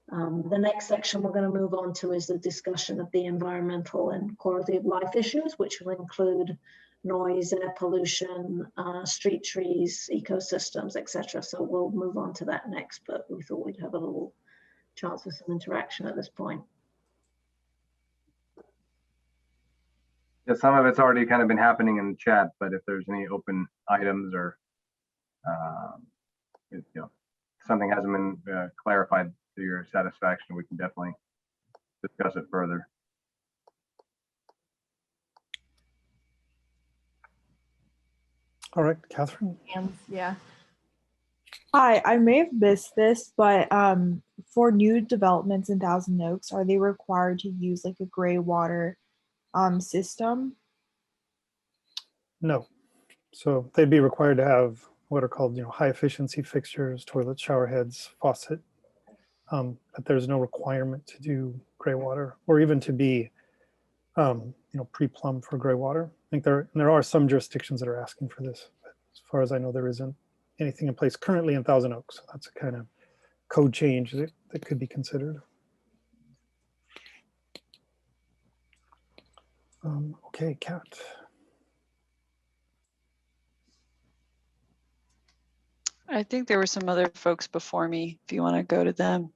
The next section we're going to move on to is the discussion of the environmental and quality of life issues, which will include noise, air pollution, street trees, ecosystems, etc. So we'll move on to that next, but we thought we'd have a little chance for some interaction at this point. Yeah, some of it's already kind of been happening in the chat, but if there's any open items or you know, something hasn't been clarified to your satisfaction, we can definitely discuss it further. All right, Catherine. Yeah. Hi, I may have missed this, but for new developments in Thousand Oaks, are they required to use like a gray water system? No. So they'd be required to have what are called, you know, high efficiency fixtures, toilet, shower heads, faucet. But there's no requirement to do gray water or even to be, you know, pre-plumbed for gray water. I think there are some jurisdictions that are asking for this, but as far as I know, there isn't anything in place currently in Thousand Oaks. So that's a kind of code change that could be considered. Okay, Kat. I think there were some other folks before me, if you want to go to them.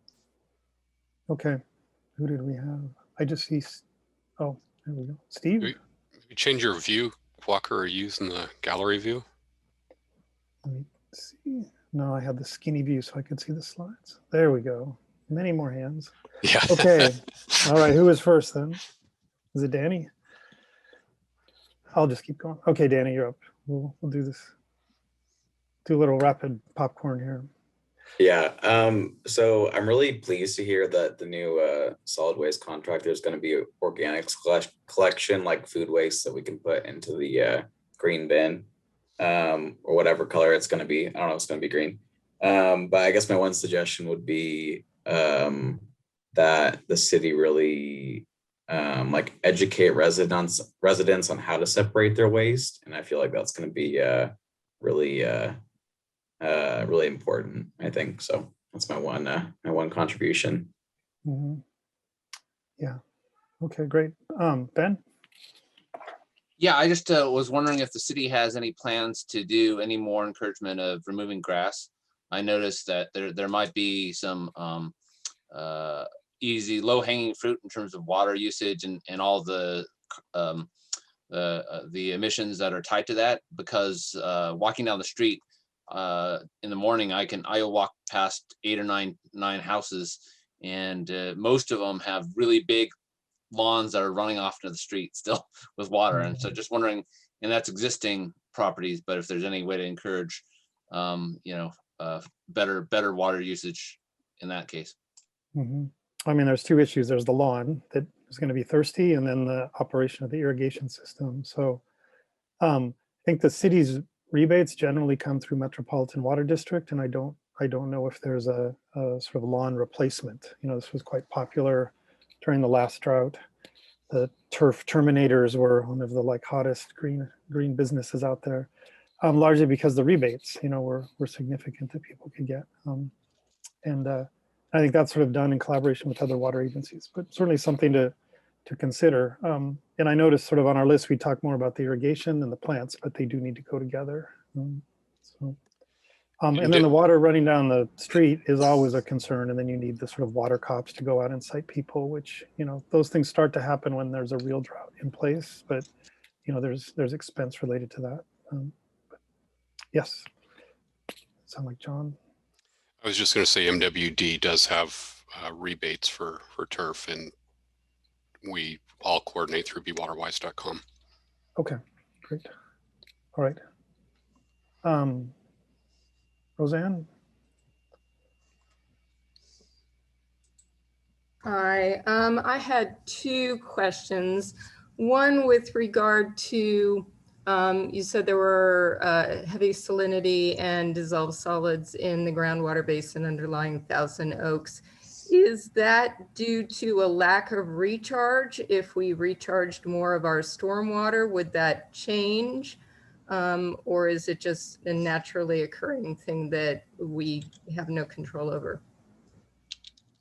Okay, who did we have? I just see, oh, there we go. Steve? Maybe change your view, Walker, or using the gallery view. Let me see. No, I had the skinny view so I could see the slides. There we go. Many more hands. Yeah. Okay. All right, who is first then? Is it Danny? I'll just keep going. Okay, Danny, you're up. We'll do this. Do a little rapid popcorn here. Yeah, so I'm really pleased to hear that the new solid waste contract, there's going to be organics collection like food waste that we can put into the green bin, or whatever color it's going to be. I don't know if it's going to be green. But I guess my one suggestion would be that the city really like educate residents on how to separate their waste. And I feel like that's going to be really important, I think. So that's my one contribution. Mm-hmm. Yeah. Okay, great. Ben? Yeah, I just was wondering if the city has any plans to do any more encouragement of removing grass. I noticed that there might be some easy low-hanging fruit in terms of water usage and all the emissions that are tied to that, because walking down the street, in the morning, I'll walk past 8 or 9 houses, and most of them have really big lawns that are running off into the street still with water. And so just wondering, and that's existing properties, but if there's any way to encourage, better water usage in that case. I mean, there's two issues. There's the lawn that is going to be thirsty, and then the operation of the irrigation system. So I think the city's rebates generally come through Metropolitan Water District, and I don't know if there's a sort of lawn replacement. This was quite popular during the last drought. The turf terminators were one of the hottest green businesses out there, largely because the rebates, were significant that people could get. I think that's sort of done in collaboration with other water agencies, but certainly something to consider. And I noticed sort of on our list, we talk more about the irrigation and the plants, but they do need to go together. And then the water running down the street is always a concern. And then you need the sort of water cops to go out and cite people, which, those things start to happen when there's a real drought in place, but there's expense related to that. But yes, sound like John? I was just going to say MWD does have rebates for turf, and we all coordinate through bewaterwise.com. Okay, great. All right. Roseanne? Hi, I had two questions. One with regard to, you said there were heavy salinity and dissolved solids in the groundwater basin underlying Thousand Oaks. Is that due to a lack of recharge? If we recharged more of our stormwater, would that change? Or is it just a naturally occurring thing that we have no control over?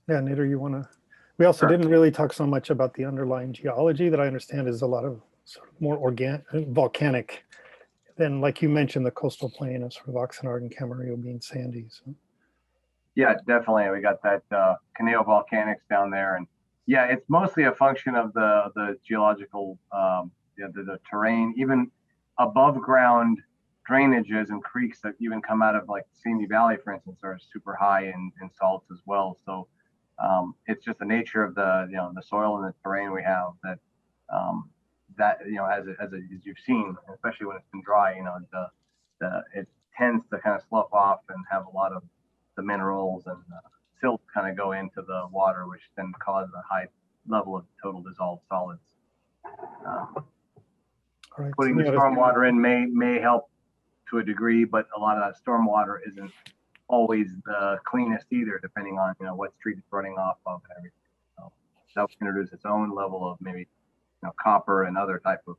Yeah, Nader, you want to? We also didn't really talk so much about the underlying geology that I understand is a lot of sort of more organic, volcanic than, like you mentioned, the coastal plain of sort of Oxnard and Camarillo being sandy. So. Yeah, definitely. We got that Caneo volcanics down there, and yeah, it's mostly a function of the geological, the terrain. Even above ground drainages and creeks that even come out of like Simi Valley, for instance, are super high in salts as well. So it's just the nature of the soil and the terrain we have that as you've seen, especially when it's been dry, it tends to kind of slough off and have a lot of the minerals and silt kind of go into the water, which then causes a high level of total dissolved solids. Right. Putting the stormwater in may help to a degree, but a lot of that stormwater isn't always the cleanest either, depending on what street it's running off of and everything. So that would introduce its own level of maybe copper and other type of.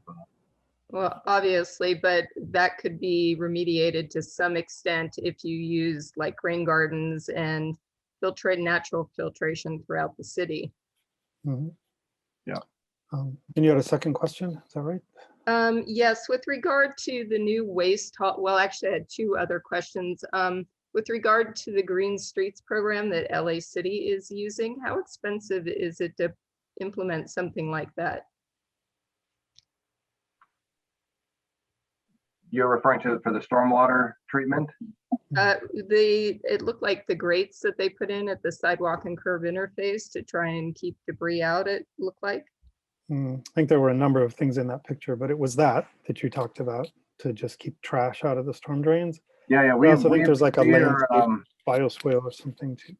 Well, obviously, but that could be remediated to some extent if you use like rain gardens and natural filtration throughout the city. Mm-hmm. Yeah. And you had a second question, is that right? Yes, with regard to the new waste, well, actually I had two other questions. With regard to the Green Streets program that LA City is using, how expensive is it to implement something like that? You're referring to for the stormwater treatment? It looked like the grates that they put in at the sidewalk and curb interface to try and keep debris out, it looked like. I think there were a number of things in that picture, but it was that you talked about, to just keep trash out of the storm drains. Yeah. I also think there's like a landscape bioswale or something too.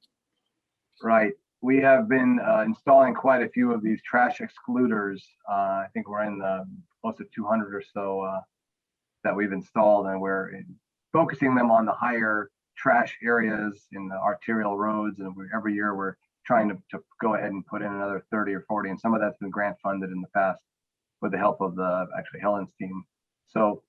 Right. We have been installing quite a few of these trash excluders. I think we're in the close to 200 or so that we've installed, and we're focusing them on the higher trash areas in the arterial roads. And every year we're trying to go ahead and put in another 30 or 40, and some of that's been grant funded in the past with the help of Helen's team. So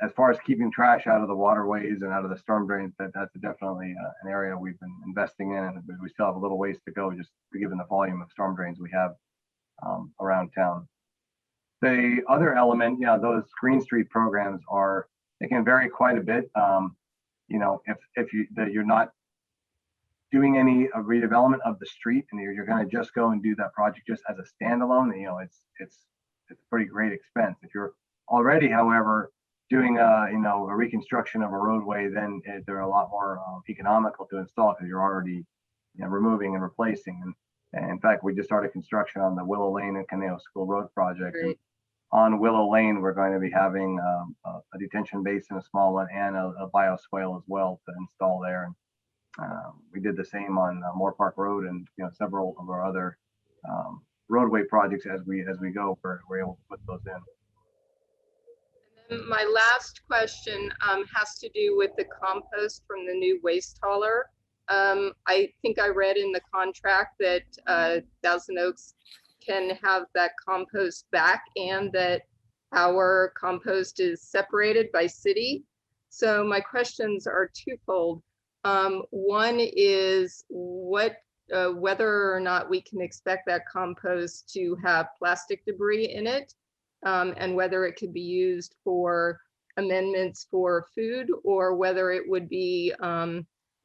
as far as keeping trash out of the waterways and out of the storm drains, that's definitely an area we've been investing in, and we still have a little ways to go, just given the volume of storm drains we have around town. The other element, those Green Street programs they can vary quite a bit. If you're not doing any redevelopment of the street and you're going to just go and do that project just as a standalone, it's a pretty great expense. If you're already, however, doing a reconstruction of a roadway, then they're a lot more economical to install because you're already removing and replacing. And in fact, we just started construction on the Willow Lane and Caneo School Road project. And on Willow Lane, we're going to be having a detention basin, a small one, and a bioswale as well to install there. And we did the same on Moore Park Road and several of our other roadway projects as we go. We're able to put those in. My last question has to do with the compost from the new waste hauler. I think I read in the contract that Thousand Oaks can have that compost back and that our compost is separated by city. So my questions are twofold. One is whether or not we can expect that compost to have plastic debris in it, and whether it could be used for amendments for food, or whether it would be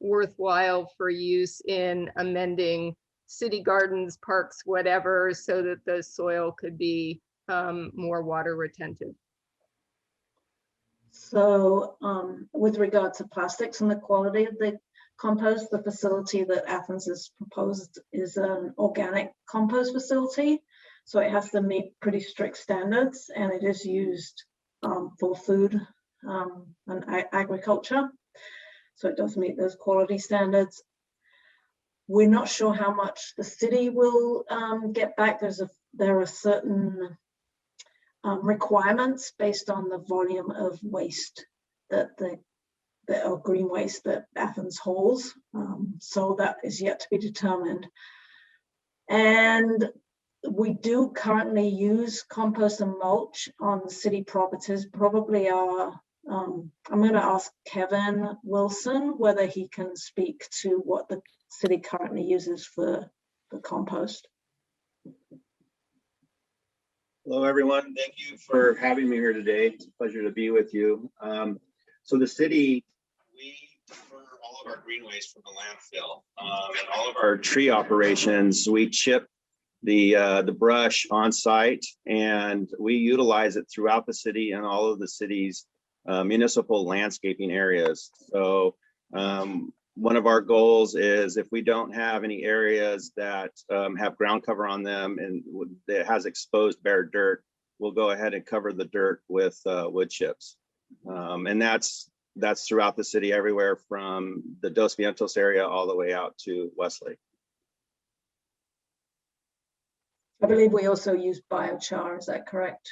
worthwhile for use in amending city gardens, parks, whatever, so that the soil could be more water retentive. So with regard to plastics and the quality of the compost, the facility that Athens has proposed is an organic compost facility. So it has to meet pretty strict standards, and it is used for food and agriculture. So it does meet those quality standards. We're not sure how much the city will get back. There are certain requirements based on the volume of waste or green waste that Athens holds. So that is yet to be determined. And we do currently use compost and mulch on city properties. Probably I'm going to ask Kevin Wilson whether he can speak to what the city currently uses for the compost. Hello, everyone. Thank you for having me here today. It's a pleasure to be with you. So the city, we defer all of our green waste from the landfill, and all of our tree operations. We chip the brush on site, and we utilize it throughout the city and all of the city's municipal landscaping areas. So one of our goals is, if we don't have any areas that have ground cover on them and that has exposed bare dirt, we'll go ahead and cover the dirt with wood chips. And that's throughout the city, everywhere from the Dos Vientos area all the way out to Westlake. I believe we also use biochar. Is that correct,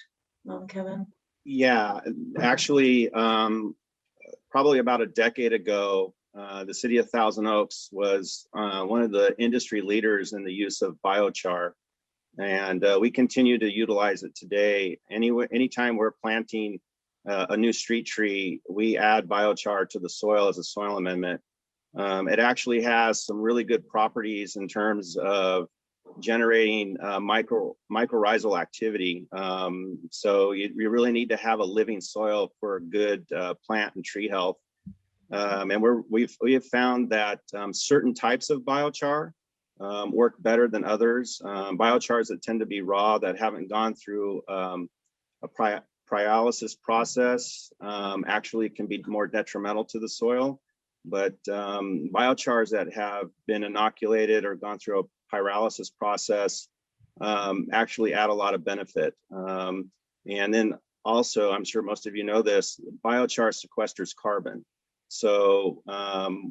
Kevin? Yeah, actually, probably about a decade ago, the city of Thousand Oaks was one of the industry leaders in the use of biochar, and we continue to utilize it today. Anytime we're planting a new street tree, we add biochar to the soil as a soil amendment. It actually has some really good properties in terms of generating mycorrhizal activity. So you really need to have a living soil for good plant and tree health. And we have found that certain types of biochar work better than others. Biochars that tend to be raw, that haven't gone through a pyrolysis process, actually can be more detrimental to the soil. But biochars that have been inoculated or gone through a pyrolysis process actually add a lot of benefit. And then also, I'm sure most of you know this, biochar sequesters carbon. So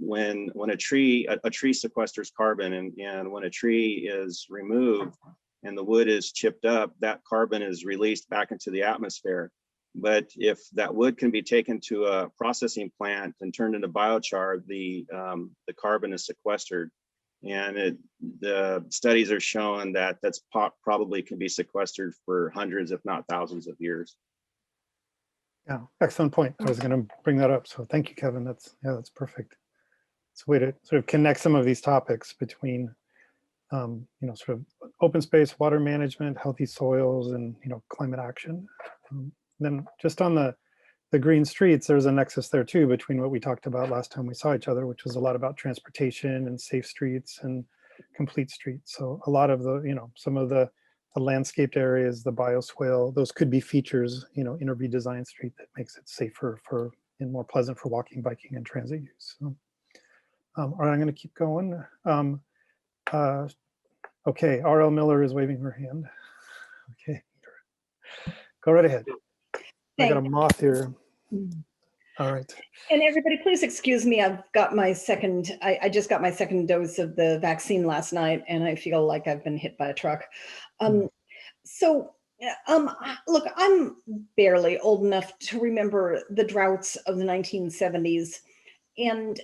when a tree sequesters carbon, and when a tree is removed and the wood is chipped up, that carbon is released back into the atmosphere. But if that wood can be taken to a processing plant and turned into biochar, the carbon is sequestered. And the studies are showing that that's probably can be sequestered for hundreds, if not thousands of years. Yeah, excellent point. I was going to bring that up. So thank you, Kevin. That's perfect. It's a way to sort of connect some of these topics between, sort of open space, water management, healthy soils, and, climate action. Then just on the green streets, there's a nexus there too between what we talked about last time we saw each other, which was a lot about transportation and safe streets and complete streets. So a lot of the, some of the the landscaped areas, the bioswale, those could be features, in a redesigned street that makes it safer and more pleasant for walking, biking, and transit use. So, all right, I'm going to keep going. Okay, R.L. Miller is waving her hand. Okay, go right ahead. I got a moth here. All right. And everybody, please excuse me. I've got my second, I just got my second dose of the vaccine last night, and I feel like I've been hit by a truck. Look, I'm barely old enough to remember the droughts of the 1970s. And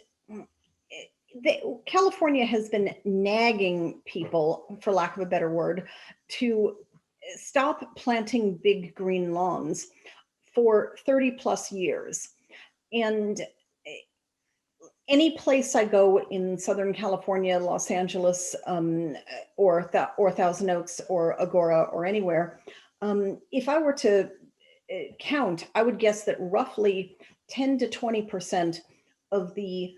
California has been nagging people, for lack of a better word, to stop planting big green lawns for 30 plus years. And any place I go in Southern California, Los Angeles, or Thousand Oaks or Agora or anywhere, if I were to count, I would guess that roughly 10 to 20% of the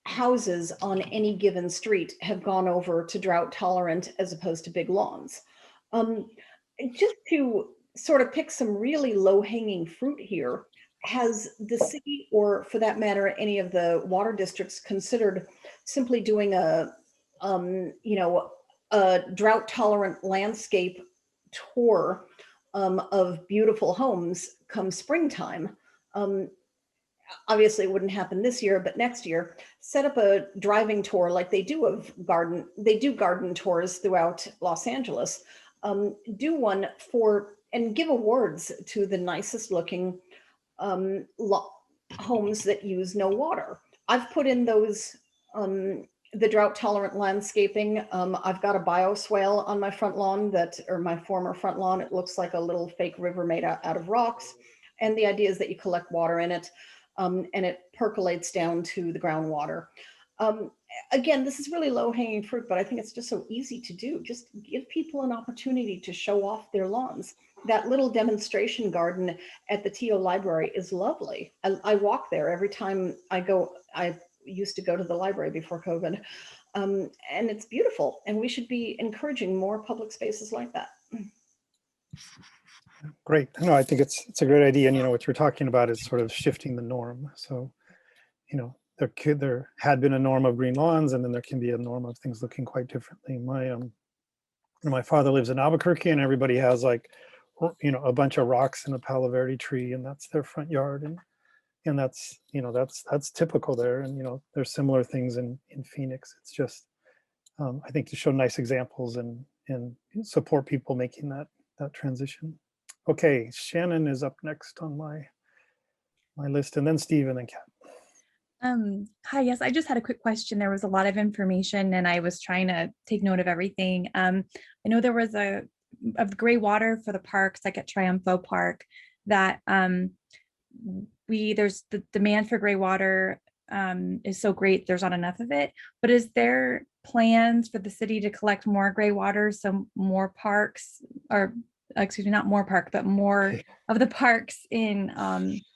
houses on any given street have gone over to drought tolerant as opposed to big lawns. Just to sort of pick some really low hanging fruit here, has the city, or for that matter, any of the water districts, considered simply doing a drought tolerant landscape tour of beautiful homes come springtime? Obviously it wouldn't happen this year, but next year, set up a driving tour like they do garden tours throughout Los Angeles. Do one and give awards to the nicest looking homes that use no water. I've put in those, the drought tolerant landscaping. I've got a bioswale on my front lawn or my former front lawn. It looks like a little fake river made out of rocks. And the idea is that you collect water in it, and it percolates down to the groundwater. Again, this is really low hanging fruit, but I think it's just so easy to do. Just give people an opportunity to show off their lawns. That little demonstration garden at the TO library is lovely. I walk there every time I go. I used to go to the library before COVID, and it's beautiful. And we should be encouraging more public spaces like that. Great. No, I think it's a great idea. And what you're talking about is sort of shifting the norm. So, there had been a norm of green lawns, and then there can be a norm of things looking quite differently. My father lives in Albuquerque, and everybody has like, a bunch of rocks and a Palo Verde tree, and that's their front yard. And that's, that's typical there. And, there's similar things in Phoenix. It's just, I think, to show nice examples and support people making that transition. Okay, Shannon is up next on my list, and then Steve, and then Kat. Hi, yes, I just had a quick question. There was a lot of information and I was trying to take note of everything. I know there was of gray water for the parks, like at Triumpho Park, that there's the demand for gray water is so great, there's not enough of it. But is there plans for the city to collect more gray water so more parks, or excuse me, not more park, but more of the parks in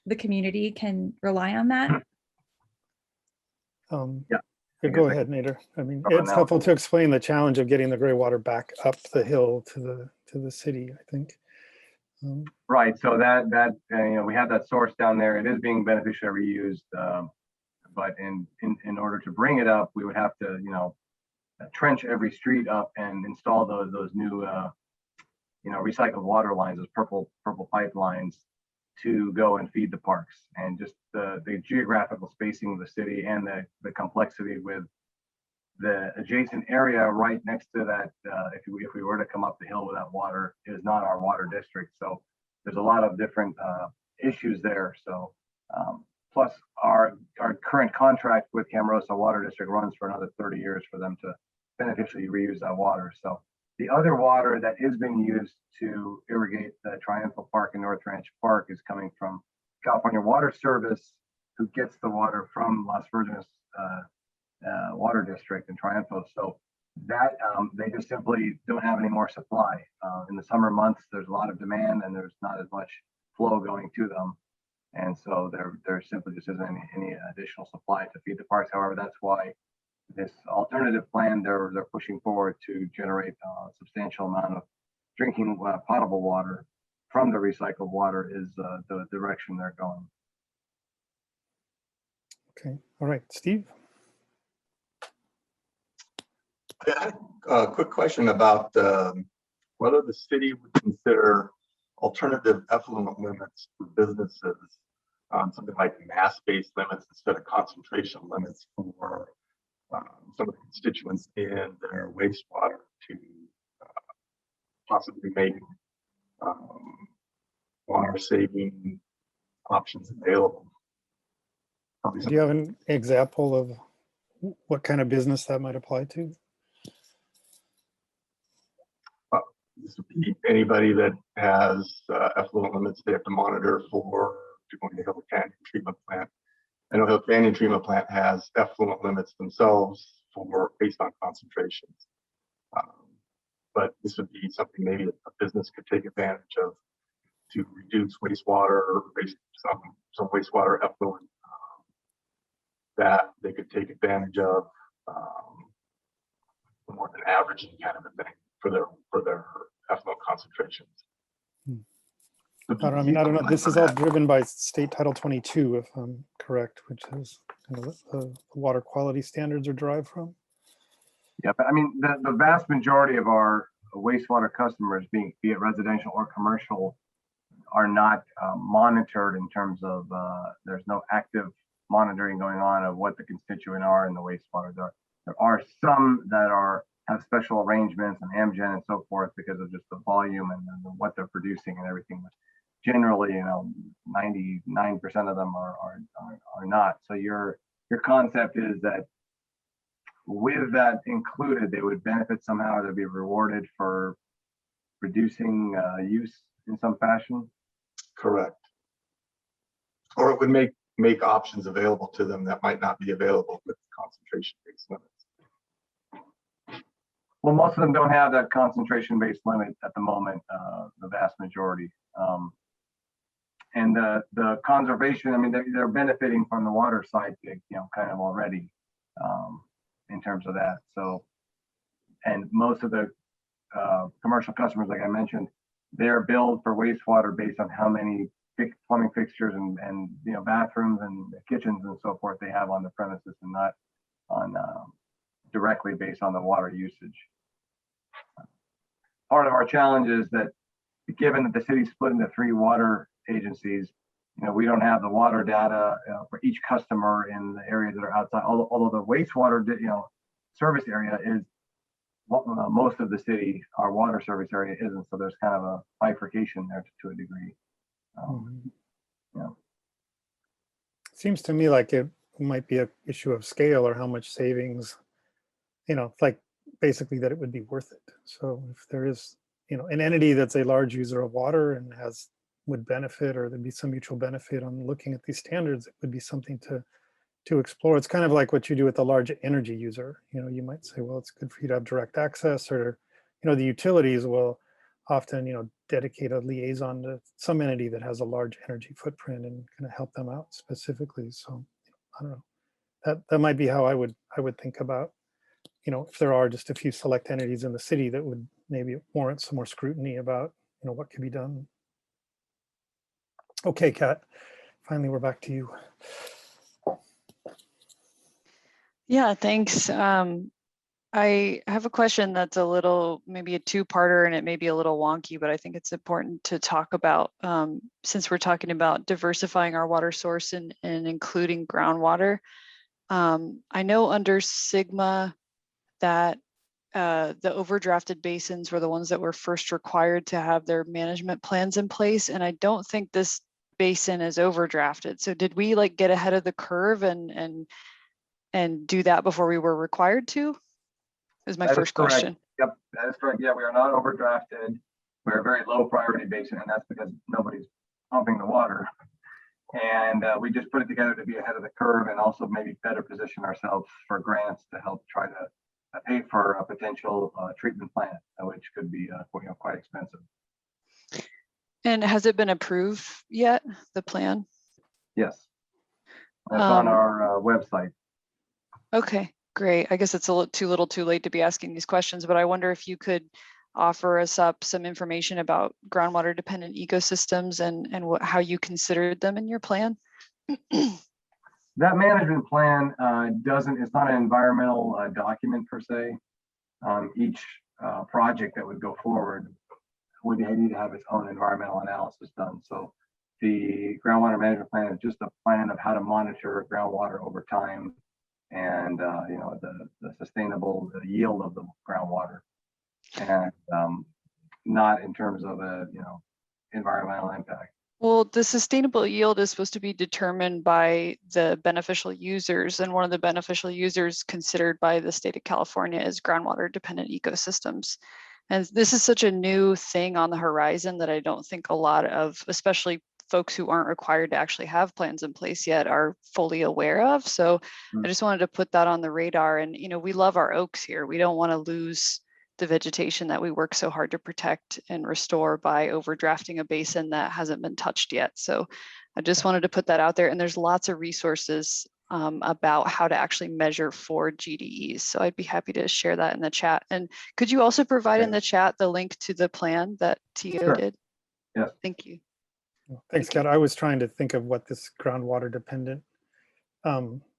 the community can rely on that? Go ahead, Nader. I mean, it's helpful to explain the challenge of getting the gray water back up the hill to the city, I think. Right. So that we have that source down there. It is being beneficially reused, but in order to bring it up, we would have to trench every street up and install those new recycled water lines, those purple pipelines, to go and feed the parks. And just the geographical spacing of the city and the complexity with the adjacent area right next to that, if we were to come up the hill without water, is not our water district. So there's a lot of different issues there. So plus our current contract with Camarosa Water District runs for another 30 years for them to beneficially reuse that water. So the other water that is being used to irrigate the Triumpho Park and North Ranch Park is coming from California Water Service, who gets the water from Las Virgenes Water District in Triumpho. So that they just simply don't have any more supply. In the summer months, there's a lot of demand and there's not as much flow going to them. And so there simply just isn't any additional supply to feed the parks. However, that's why this alternative plan they're pushing forward to generate a substantial amount of drinking potable water from the recycled water is the direction they're going. Okay, all right, Steve. I had a quick question about whether the city would consider alternative effluent limits for businesses, something like mass-based limits instead of concentration limits for some of the constituents in their wastewater to possibly make water saving options available. Do you have an example of what kind of business that might apply to? This would be anybody that has effluent limits they have to monitor for going to Hill Canyon Treatment Plant. I know Hill Canyon Treatment Plant has effluent limits themselves based on concentrations. But this would be something maybe a business could take advantage of to reduce wastewater, some wastewater effluent that they could take advantage of more than averaging kind of a thing for their effluent concentrations. I don't know. This is all driven by State Title 22, if I'm correct, which is kind of the water quality standards are derived from. Yeah, but I mean, the vast majority of our wastewater customers, be it residential or commercial, are not monitored in terms of there's no active monitoring going on of what the constituent are in the wastewater. There are some that have special arrangements and Amgen and so forth because of just the volume and what they're producing and everything. Generally, 99% of them are not. So your concept is that with that included, they would benefit somehow, or they'd be rewarded for reducing use in some fashion. Correct. Or it would make options available to them that might not be available with concentration-based limits. Well, most of them don't have that concentration-based limit at the moment, the vast majority. And the conservation, I mean, they're benefiting from the water side, kind of already in terms of that. So, and most of the commercial customers, like I mentioned, they're billed for wastewater based on how many plumbing fixtures and bathrooms and kitchens and so forth they have on the premises, and not on directly based on the water usage. Part of our challenge is that given that the city's split into 3 water agencies, we don't have the water data for each customer in the areas that are outside, although the wastewater service area is most of the city, our water service area isn't, so there's kind of a bifurcation there to a degree. Seems to me like it might be an issue of scale or how much savings, like basically that it would be worth it. So if there is, an entity that's a large user of water and would benefit, or there'd be some mutual benefit on looking at these standards, it would be something to explore. It's kind of like what you do with a large energy user. You might say, well, it's good for you to have direct access, or, the utilities will often, dedicate a liaison to some entity that has a large energy footprint and kind of help them out specifically. So I don't know, that might be how I would think about, if there are just a few select entities in the city that would maybe warrant some more scrutiny about, what can be done. Okay, Kat, finally, we're back to you. Yeah, thanks. I have a question that's maybe a 2-parter, and it may be a little wonky, but I think it's important to talk about since we're talking about diversifying our water source and including groundwater. I know under Sigma that the overdrafted basins were the ones that were first required to have their management plans in place, and I don't think this basin is overdrafted. So did we get ahead of the curve and do that before we were required to? Is my first question. Yep, that is correct. Yeah, we are not overdrafted. We're a very low priority basin, and that's because nobody's pumping the water. And we just put it together to be ahead of the curve, and also maybe better position ourselves for grants to help try to pay for a potential treatment plant, which could be quite expensive. And has it been approved yet, the plan? Yes, that's on our website. Okay, great. I guess it's a little too late to be asking these questions, but I wonder if you could offer us up some information about groundwater dependent ecosystems and how you considered them in your plan? That management plan it's not an environmental document per se. Each project that would go forward would need to have its own environmental analysis done. So the groundwater management plan is just a plan of how to monitor groundwater over time and the sustainable yield of the groundwater, and not in terms of a environmental impact. Well, the sustainable yield is supposed to be determined by the beneficial users, and one of the beneficial users considered by the state of California is groundwater dependent ecosystems. And this is such a new thing on the horizon that I don't think a lot of, especially folks who aren't required to actually have plans in place yet, are fully aware of. So I just wanted to put that on the radar. And, we love our oaks here. We don't want to lose the vegetation that we work so hard to protect and restore by overdrafting a basin that hasn't been touched yet. So I just wanted to put that out there. And there's lots of resources about how to actually measure for GDEs. So I'd be happy to share that in the chat. And could you also provide in the chat the link to the plan that TO did? Yes. Thank you. Thanks, Kat. I was trying to think of what this groundwater dependent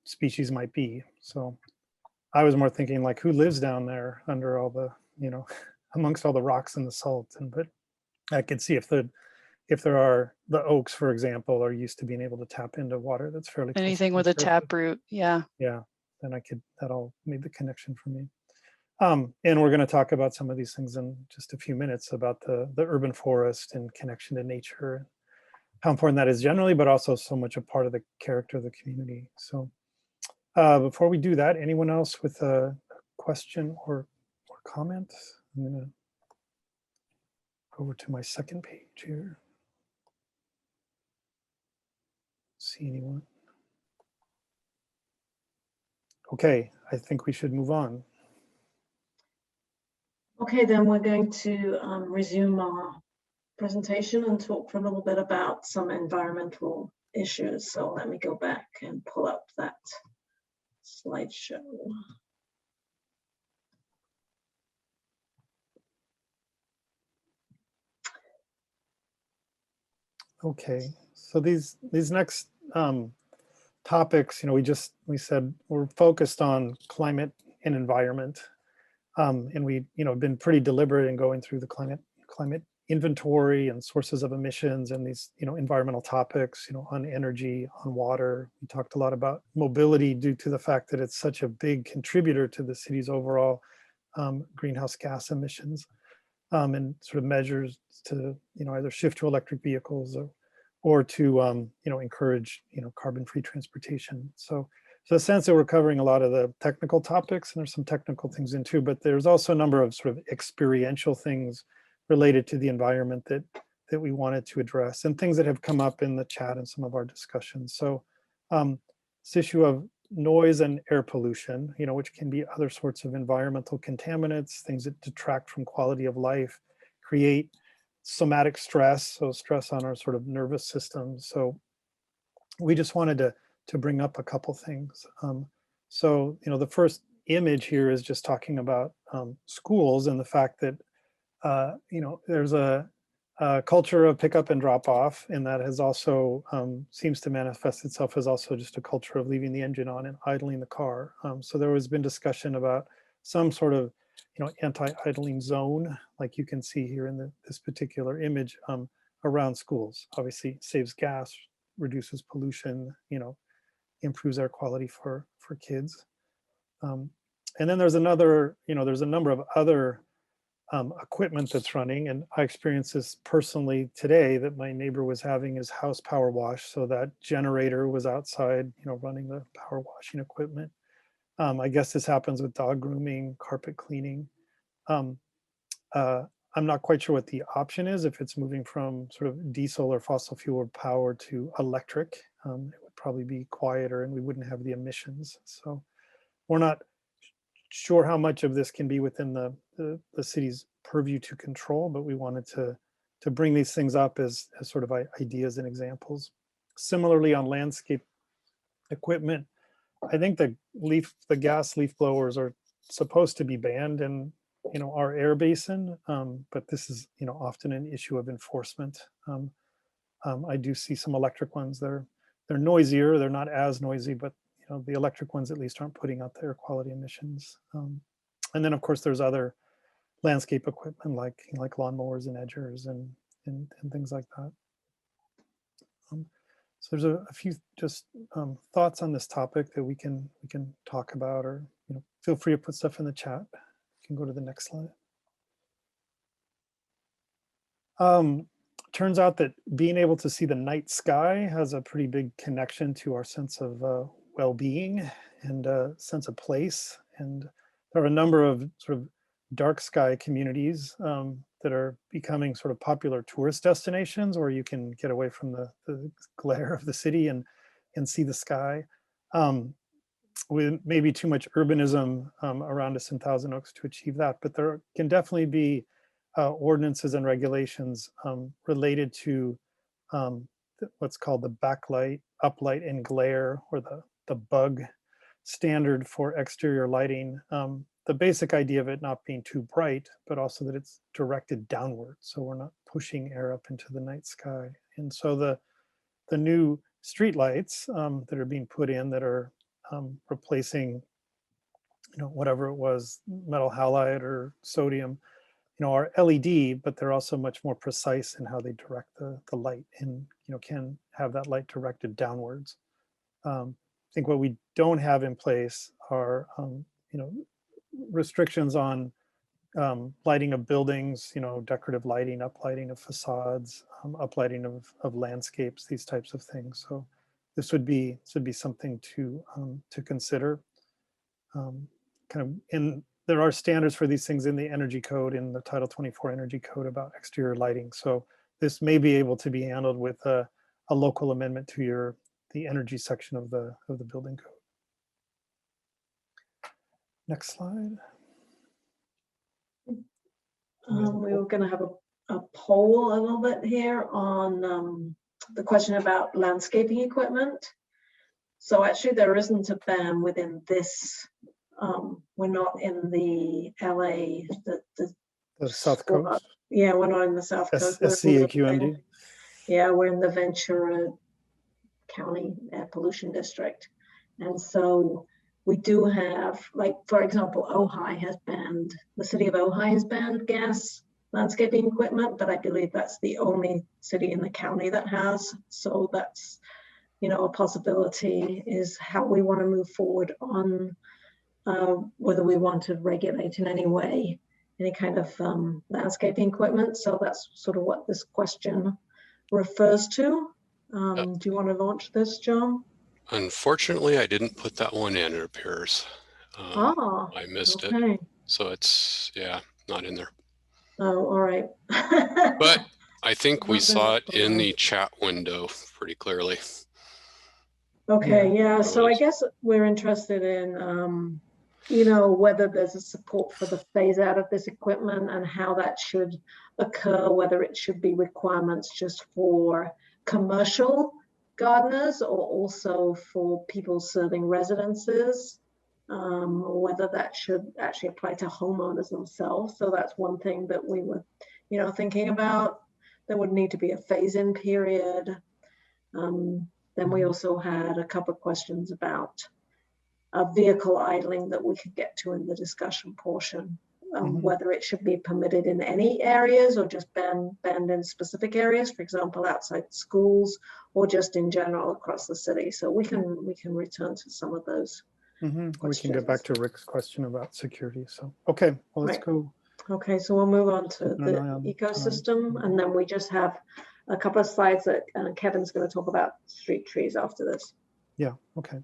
species might be. So I was more thinking like, who lives down there under all the, amongst all the rocks and the salt. But I could see if there are the oaks, for example, are used to being able to tap into water that's fairly close Anything to with the a surface. tap root. Yeah. Yeah, then that all made the connection for me. And we're going to talk about some of these things in just a few minutes about the urban forest and connection to nature, how important that is generally, but also so much a part of the character of the community. So before we do that, anyone else with a question or comment? I'm going to go over to my second page here. See anyone? Okay, I think we should move on. Okay, then we're going to resume our presentation and talk for a little bit about some environmental issues. So let me go back and pull up that slideshow. Okay, so these next topics, we said we're focused on climate and environment, and we been pretty deliberate in going through the climate inventory and sources of emissions and these environmental topics, on energy, on water. We talked a lot about mobility due to the fact that it's such a big contributor to the city's overall greenhouse gas emissions, and sort of measures to either shift to electric vehicles or to encourage carbon-free transportation. So in a sense that we're covering a lot of the technical topics, and there's some technical things in too, but there's also a number of sort of experiential things related to the environment that we wanted to address, and things that have come up in the chat and some of our discussions. So this issue of noise and air pollution, which can be other sorts of environmental contaminants, things that detract from quality of life, create somatic stress, so stress on our sort of nervous system. So we just wanted to bring up a couple things. So the first image here is just talking about schools and the fact that there's a culture of pick up and drop off, and that has also seems to manifest itself as also just a culture of leaving the engine on and idling the car. So there has been discussion about some sort of anti-idling zone, like you can see here in this particular image, around schools. Obviously saves gas, reduces pollution, improves air quality for kids. And then there's another, there's a number of other equipment that's running, and I experienced this personally today, that my neighbor was having his house power wash. So that generator was outside, running the power washing equipment. I guess this happens with dog grooming, carpet cleaning. I'm not quite sure what the option is, if it's moving from sort of diesel or fossil fuel power to electric. It would probably be quieter and we wouldn't have the emissions. So we're not sure how much of this can be within the city's purview to control, but we wanted to bring these things up as sort of ideas and examples. Similarly, on landscape equipment, I think the gas leaf blowers are supposed to be banned, and our air basin, but this is, often an issue of enforcement. I do see some electric ones. They're noisier. They're not as noisy, but the electric ones at least aren't putting out the air quality emissions. And then of course there's other landscape equipment like lawnmowers and edgers and things like that. So there's a few just thoughts on this topic that we can talk about, or feel free to put stuff in the chat. You can go to the next slide. Turns out that being able to see the night sky has a pretty big connection to our sense of well-being and sense of place. And there are a number of sort of dark sky communities that are becoming sort of popular tourist destinations where you can get away from the glare of the city and see the sky. With maybe too much urbanism around us in Thousand Oaks to achieve that, but there can definitely be ordinances and regulations related to what's called the backlight, uplight, and glare, or the bug standard for exterior lighting. The basic idea of it not being too bright, but also that it's directed downward, so we're not pushing air up into the night sky. And so the new street lights that are being put in that are replacing, whatever it was, metal halide or sodium, are LED, but they're also much more precise in how they direct the light, and can have that light directed downwards. I think what we don't have in place are restrictions on lighting of buildings, decorative lighting, uplighting of facades, uplighting of landscapes, these types of things. So this would be something to consider. There are standards for these things in the Energy Code, in the Title 24 Energy Code about exterior lighting. So this may be able to be handled with a local amendment to the energy section of the building code. Next slide. We were going to have a poll a little bit here on the question about landscaping equipment. So actually there isn't a ban within this. We're not in the LA, the South Coast. Yeah, we're not in the South Coast. SCAQMD. Yeah, we're in the Ventura County Air Pollution District. And so we do have, like, for example, the city of Ojai has banned gas landscaping equipment, but I believe that's the only city in the county that has. So that's, a possibility is how we want to move forward on whether we want to regulate in any way any kind of landscaping equipment. So that's sort of what this question refers to. Do you want to launch this, John? Unfortunately, I didn't put that one in, it appears. I missed it. So it's, not in there. Oh, all right. But I think we saw it in the chat window pretty clearly. Okay, yeah. So I guess we're interested in, whether there's a support for the phase out of this equipment and how that should occur, whether it should be requirements just for commercial gardeners or also for people serving residences, whether that should actually apply to homeowners themselves. So that's one thing that we were, thinking about. There would need to be a phase-in period. Then we also had a couple of questions about vehicle idling that we could get to in the discussion portion, whether it should be permitted in any areas or just banned in specific areas, for example, outside schools, or just in general across the city. So we can return to some of those. We can get back to Rick's question about security. So, okay, well, let's go. Okay, so we'll move on to the ecosystem, and then we just have a couple of slides that Kevin's going to talk about street trees after this. Yeah, okay.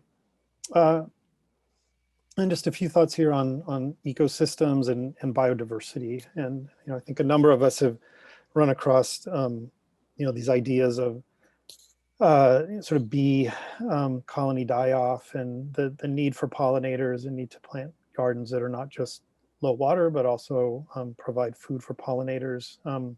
And just a few thoughts here on ecosystems and biodiversity. And, I think a number of us have run across, these ideas of sort of bee colony die-off and the need for pollinators and need to plant gardens that are not just low water, but also provide food for pollinators. In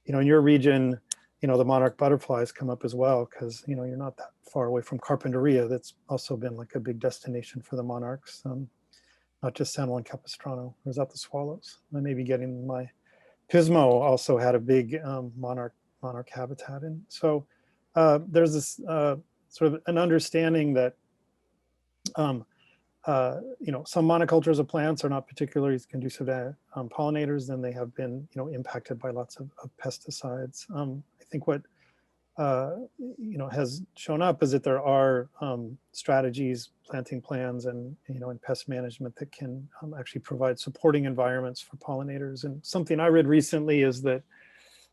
your region, the monarch butterflies come up as well because, you're not that far away from Carpinteria. That's also been like a big destination for the monarchs. not just San Juan Capistrano, or is that the swallows? I may be getting my, Pismo also had a big monarch habitat. And so there's this sort of an understanding that some monocultures of plants are not particularly conducive to pollinators, and they have been impacted by lots of pesticides. I think what has shown up is that there are strategies, planting plans, and and pest management that can actually provide supporting environments for pollinators. And something I read recently is that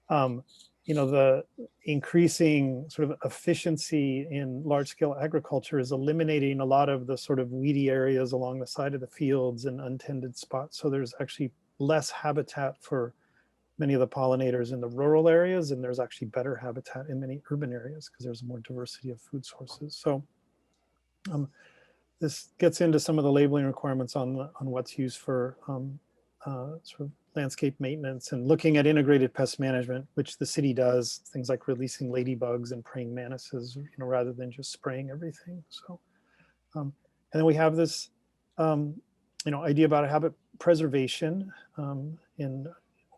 the increasing sort of efficiency in large-scale agriculture is eliminating a lot of the sort of weedy areas along the side of the fields and untended spots. So there's actually less habitat for many of the pollinators in the rural areas, and there's actually better habitat in many urban areas because there's more diversity of food sources. So this gets into some of the labeling requirements on what's used for sort of landscape maintenance and looking at integrated pest management, which the city does, things like releasing ladybugs and praying mantises, rather than just spraying everything. So, and then we have this, idea about habit preservation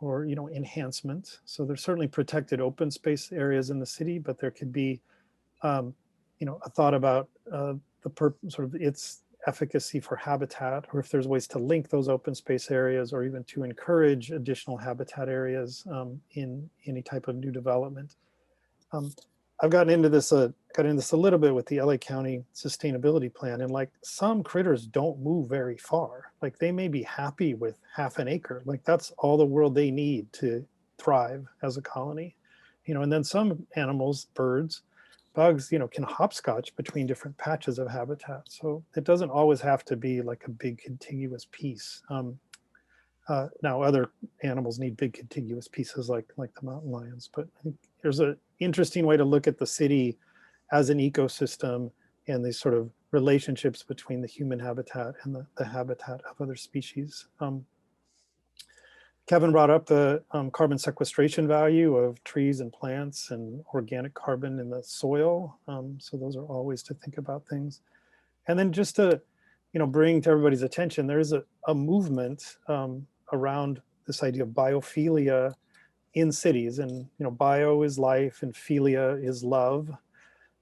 or enhancement. So there's certainly protected open space areas in the city, but there could be, a thought about sort of its efficacy for habitat, or if there's ways to link those open space areas, or even to encourage additional habitat areas in any type of new development. I've gotten into this a little bit with the LA County Sustainability Plan, and like some critters don't move very far. Like they may be happy with half an acre. Like that's all the world they need to thrive as a colony, and then some animals, birds, bugs, can hopscotch between different patches of habitat. So it doesn't always have to be like a big contiguous piece. Now other animals need big contiguous pieces like the mountain lions, but I think there's an interesting way to look at the city as an ecosystem and these sort of relationships between the human habitat and the habitat of other species. Kevin brought up the carbon sequestration value of trees and plants and organic carbon in the soil. So those are all ways to think about things. And then just to, bring to everybody's attention, there is a movement around this idea of biophilia in cities. And, bio is life and philia is love,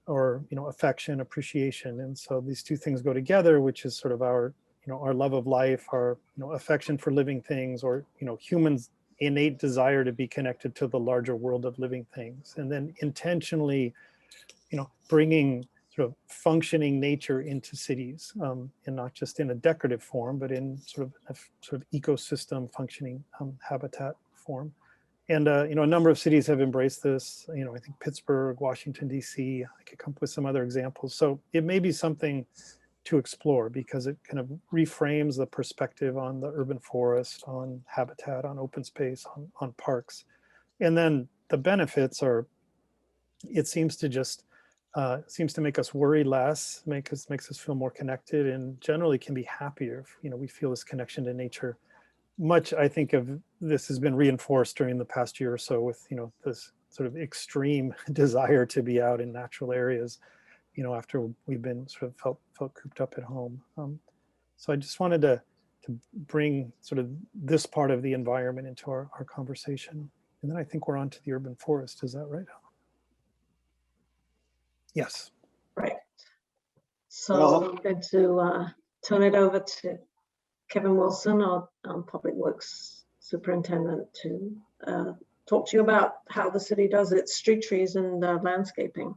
or, affection, appreciation. And so these two things go together, which is sort of our love of life, our affection for living things, or humans' innate desire to be connected to the larger world of living things, and then intentionally bringing sort of functioning nature into cities, and not just in a decorative form, but in sort of ecosystem functioning habitat form. And a number of cities have embraced this. I think Pittsburgh, Washington D.C. I could come up with some other examples. So it may be something to explore because it kind of reframes the perspective on the urban forest, on habitat, on open space, on parks. And then the benefits are, it seems to just, seems to make us worry less, makes us feel more connected, and generally can be happier if, we feel this connection to nature. Much, I think, of this has been reinforced during the past year or so with, this sort of extreme desire to be out in natural areas, after we've been sort of felt cooped up at home. So I just wanted to bring sort of this part of the environment into our conversation. And then I think we're on to the urban forest. Is that right? Yes. Right. So I'm going to turn it over to Kevin Wilson, our Public Works Superintendent, to talk to you about how the city does its street trees and landscaping.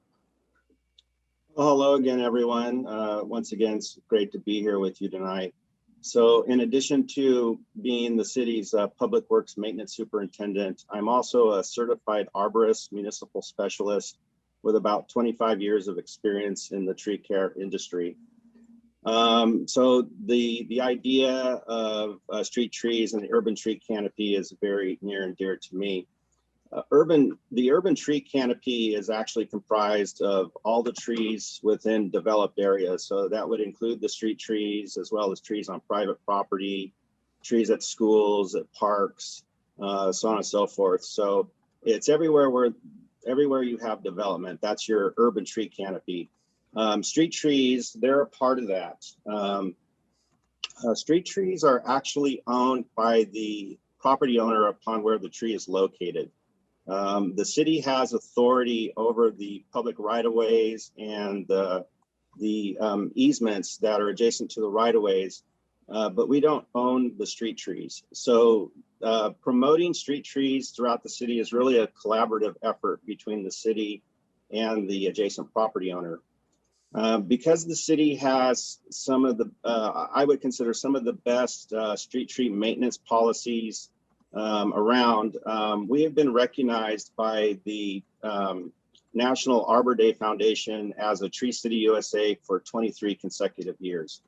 Well, hello again, everyone. Once again, it's great to be here with you tonight. So in addition to being the city's Public Works Maintenance Superintendent, I'm also a certified arborist, municipal specialist with about 25 years of experience in the tree care industry. So the idea of street trees and the urban tree canopy is very near and dear to me. The urban tree canopy is actually comprised of all the trees within developed areas. So that would include the street trees, as well as trees on private property, trees at schools, at parks, so on and so forth. So it's everywhere you have development, that's your urban tree canopy. Street trees, they're a part of that. Street trees are actually owned by the property owner upon where the tree is located. The city has authority over the public right-of-ways and the easements that are adjacent to the right-of-ways, but we don't own the street trees. So promoting street trees throughout the city is really a collaborative effort between the city and the adjacent property owner. Because the city has some of the, I would consider some of the best street tree maintenance policies around, we have been recognized by the National Arbor Day Foundation as a Tree City USA for 23 consecutive years.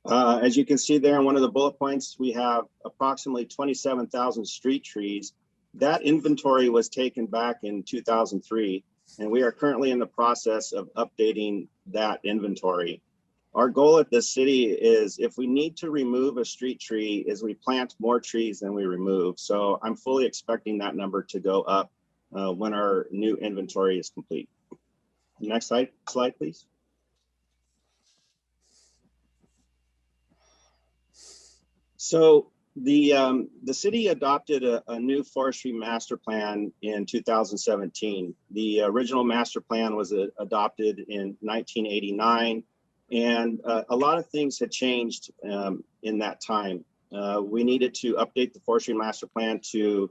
As you can see there in one of the bullet points, we have approximately 27,000 street trees. That inventory was taken back in 2003. And we are currently in the process of updating that inventory. Our goal at the city is if we need to remove a street tree is we plant more trees than we remove. So I'm fully expecting that number to go up when our new inventory is complete. Next slide, please. So the city adopted a new forestry master plan in 2017. The original master plan was adopted in 1989, and a lot of things had changed in that time. We needed to update the forestry master plan to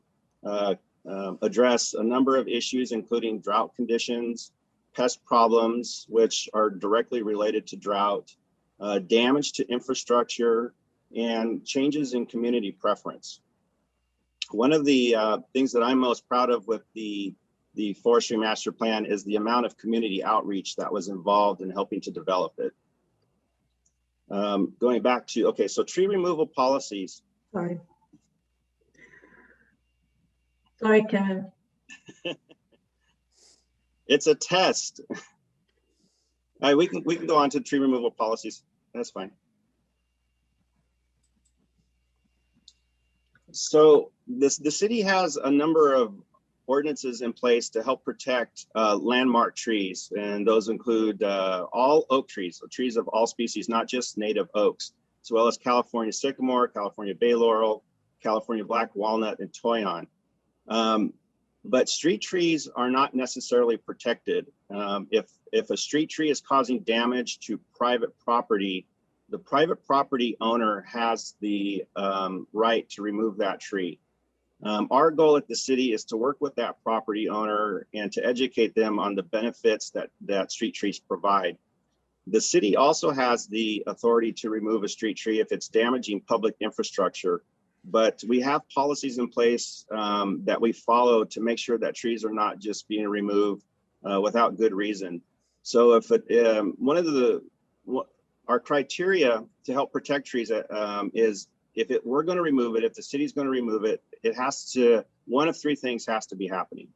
address a number of issues, including drought conditions, pest problems, which are directly related to drought, damage to infrastructure, and changes in community preference. One of the things that I'm most proud of with the Forestry Master Plan is the amount of community outreach that was involved in helping to develop it. Going back to, okay, so tree removal policies. Sorry, Kevin. It's a test. All right, we can go on to tree removal policies. That's fine. So the city has a number of ordinances in place to help protect landmark trees, and those include all oak trees, so trees of all species, not just native oaks, as well as California sycamore, California bay laurel, California black walnut, and toyon. But street trees are not necessarily protected. If a street tree is causing damage to private property, the private property owner has the right to remove that tree. Our goal at the city is to work with that property owner and to educate them on the benefits that street trees provide. The city also has the authority to remove a street tree if it's damaging public infrastructure, but we have policies in place that we follow to make sure that trees are not just being removed without good reason. So if our criteria to help protect trees is we're going to remove it, if the city's going to remove it, it has to, one of three things has to be happening.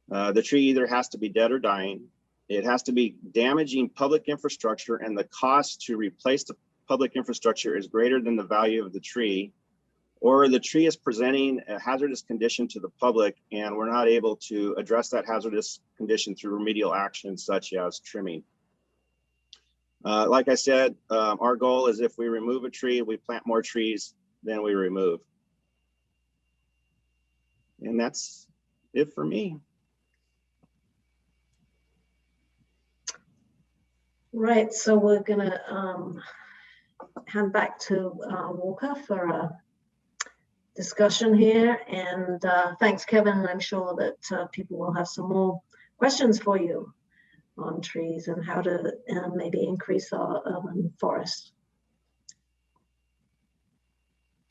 The tree either has to be dead or dying, it has to be damaging public infrastructure, and the cost to replace the public infrastructure is greater than the value of the tree, or the tree is presenting a hazardous condition to the public and we're not able to address that hazardous condition through remedial actions such as trimming. Like I said, our goal is if we remove a tree, we plant more trees than we remove. And that's it for me. Right, so we're gonna hand back to Walker for a discussion here. And thanks, Kevin. I'm sure that people will have some more questions for you on trees and how to maybe increase our urban forests.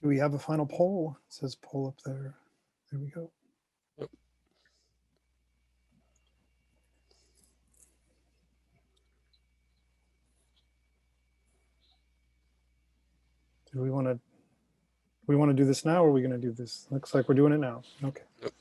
Do we have a final poll? It says poll up there. There we go. Yep. Do we want to do this now, or are we going to do this? Looks like we're doing it now. Okay. Yep.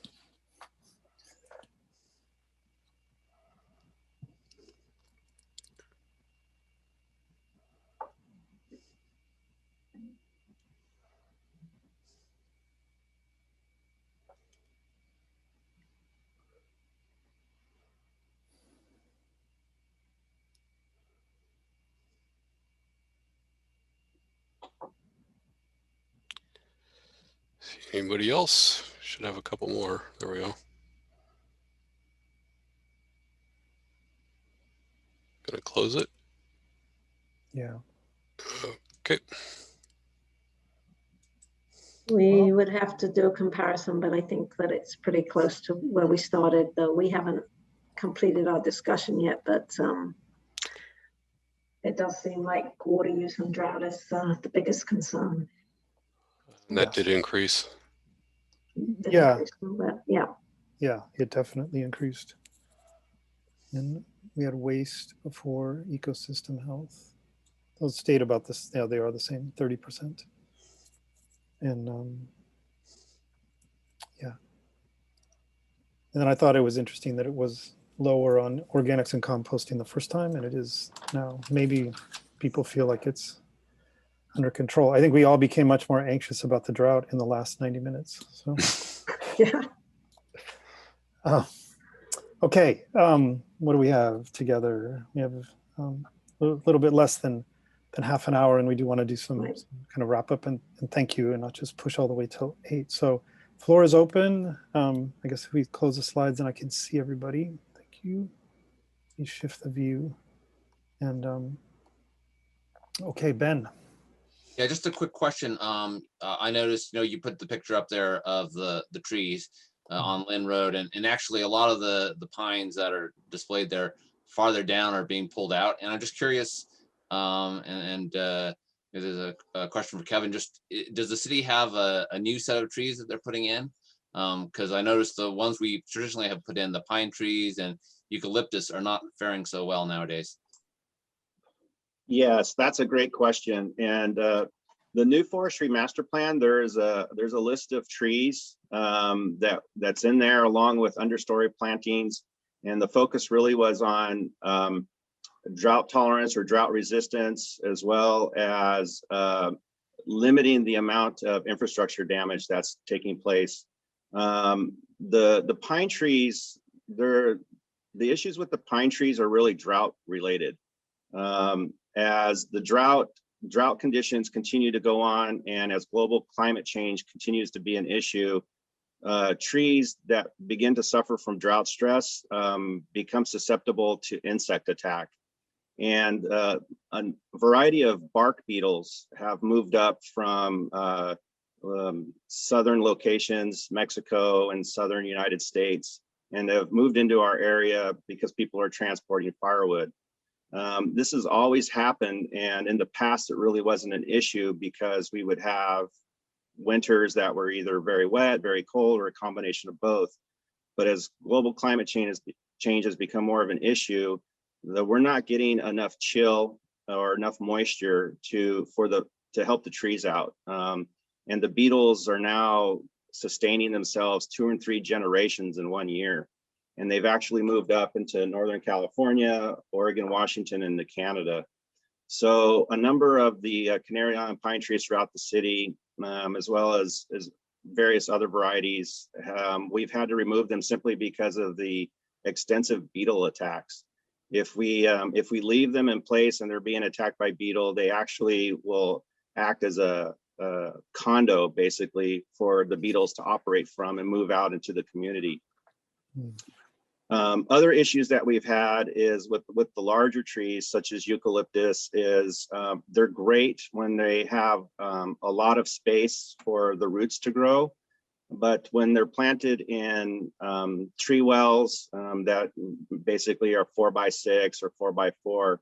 Anybody else? Should have a couple more. There we go. Gonna close it. Yeah. Okay. We would have to do a comparison, but I think that it's pretty close to where we started, though we haven't completed our discussion yet, but it does seem like water use and drought is the biggest concern. And that did increase. Yeah. Yeah. Yeah, it definitely increased. And we had waste before, ecosystem health. Those stayed about this. Yeah, they are the same, 30%. And yeah. And then I thought it was interesting that it was lower on organics and composting the first time, and it is now. Maybe people feel like it's under control. I think we all became much more anxious about the drought in the last 90 minutes. So yeah. Okay, what do we have together? We have a little bit less than half an hour, and we do want to do some kind of wrap up and thank you, and not just push all the way till 8. So floor is open. I guess if we close the slides and I can see everybody. Thank you. You shift the view. And okay, Ben. Yeah, just a quick question. I noticed, you put the picture up there of the trees on Lynn Road, and actually a lot of the pines that are displayed there farther down are being pulled out. And I'm just curious, there's a question for Kevin. Just does the city have a new set of trees that they're putting in? Because I noticed the ones we traditionally have put in, the pine trees and eucalyptus, are not faring so well nowadays. Yes, that's a great question. And the new forestry master plan, there's a list of trees that's in there, along with understory plantings. And the focus really was on drought tolerance or drought resistance, as well as limiting the amount of infrastructure damage that's taking place. The pine trees, the issues with the pine trees are really drought related. As the drought conditions continue to go on, and as global climate change continues to be an issue, trees that begin to suffer from drought stress become susceptible to insect attack. And a variety of bark beetles have moved up from southern locations, Mexico and southern United States, and have moved into our area because people are transporting firewood. This has always happened, and in the past it really wasn't an issue because we would have winters that were either very wet, very cold, or a combination of both. But as global climate change has become more of an issue, that we're not getting enough chill or enough moisture to help the trees out. And the beetles are now sustaining themselves 2 and 3 generations in 1 year. And they've actually moved up into Northern California, Oregon, Washington, and into Canada. So a number of the Canary Island pine trees throughout the city, as well as various other varieties, we've had to remove them simply because of the extensive beetle attacks. If we leave them in place and they're being attacked by beetle, they actually will act as a condo, basically, for the beetles to operate from and move out into the community. Other issues that we've had is with the larger trees, such as eucalyptus, is they're great when they have a lot of space for the roots to grow. But when they're planted in tree wells that basically are 4x6 or 4x4,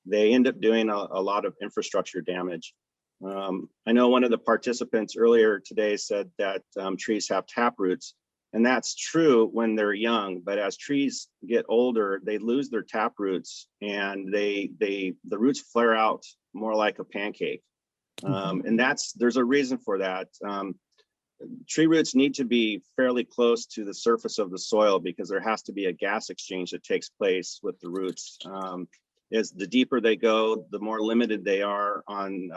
they end up doing a lot of infrastructure damage. I know one of the participants earlier today said that trees have tap roots. And that's true when they're young, but as trees get older, they lose their tap roots, and the roots flare out more like a pancake. And there's a reason for that. Tree roots need to be fairly close to the surface of the soil because there has to be a gas exchange that takes place with the roots. As the deeper they go, the more limited they are on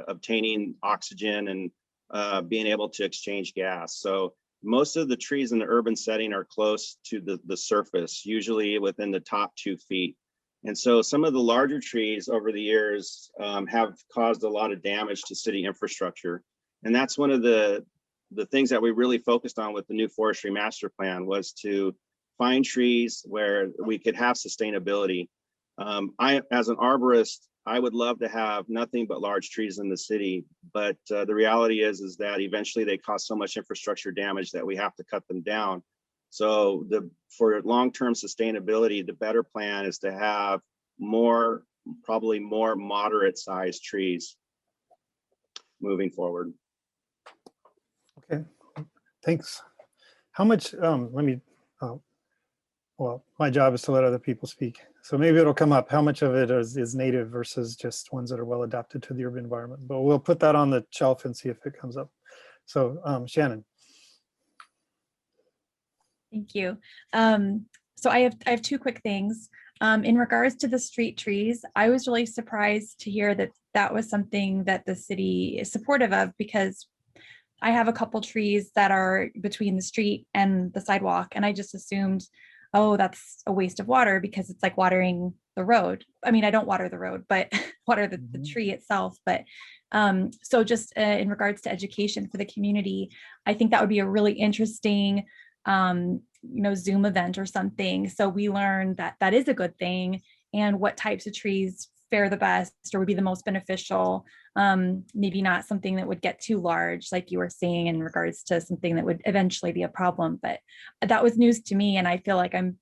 obtaining oxygen and being able to exchange gas. So most of the trees in the urban setting are close to the surface, usually within the top 2 feet. And so some of the larger trees over the years have caused a lot of damage to city infrastructure. And that's one of the the things that we really focused on with the new forestry master plan was to find trees where we could have sustainability. As an arborist, I would love to have nothing but large trees in the city, but the reality is that eventually they cause so much infrastructure damage that we have to cut them down. So for long-term sustainability, the better plan is to have probably more moderate-sized trees moving forward. Okay, thanks. How much, well, my job is to let other people speak. So maybe it'll come up. How much of it is native versus just ones that are well adapted to the urban environment? But we'll put that on the shelf and see if it comes up. So Shannon. Thank you. So I have two quick things. In regards to the street trees, I was really surprised to hear that that was something that the city is supportive of, because I have a couple trees that are between the street and the sidewalk, and I just assumed, oh, that's a waste of water because it's like watering the road. I mean, I don't water the road, but water the tree itself. But so just in regards to education for the community, I think that would be a really interesting Zoom event or something. So we learned that that is a good thing, and what types of trees fare the best or would be the most beneficial. Maybe not something that would get too large, like you were saying, in regards to something that would eventually be a problem. But that was news to me, and I feel like I'm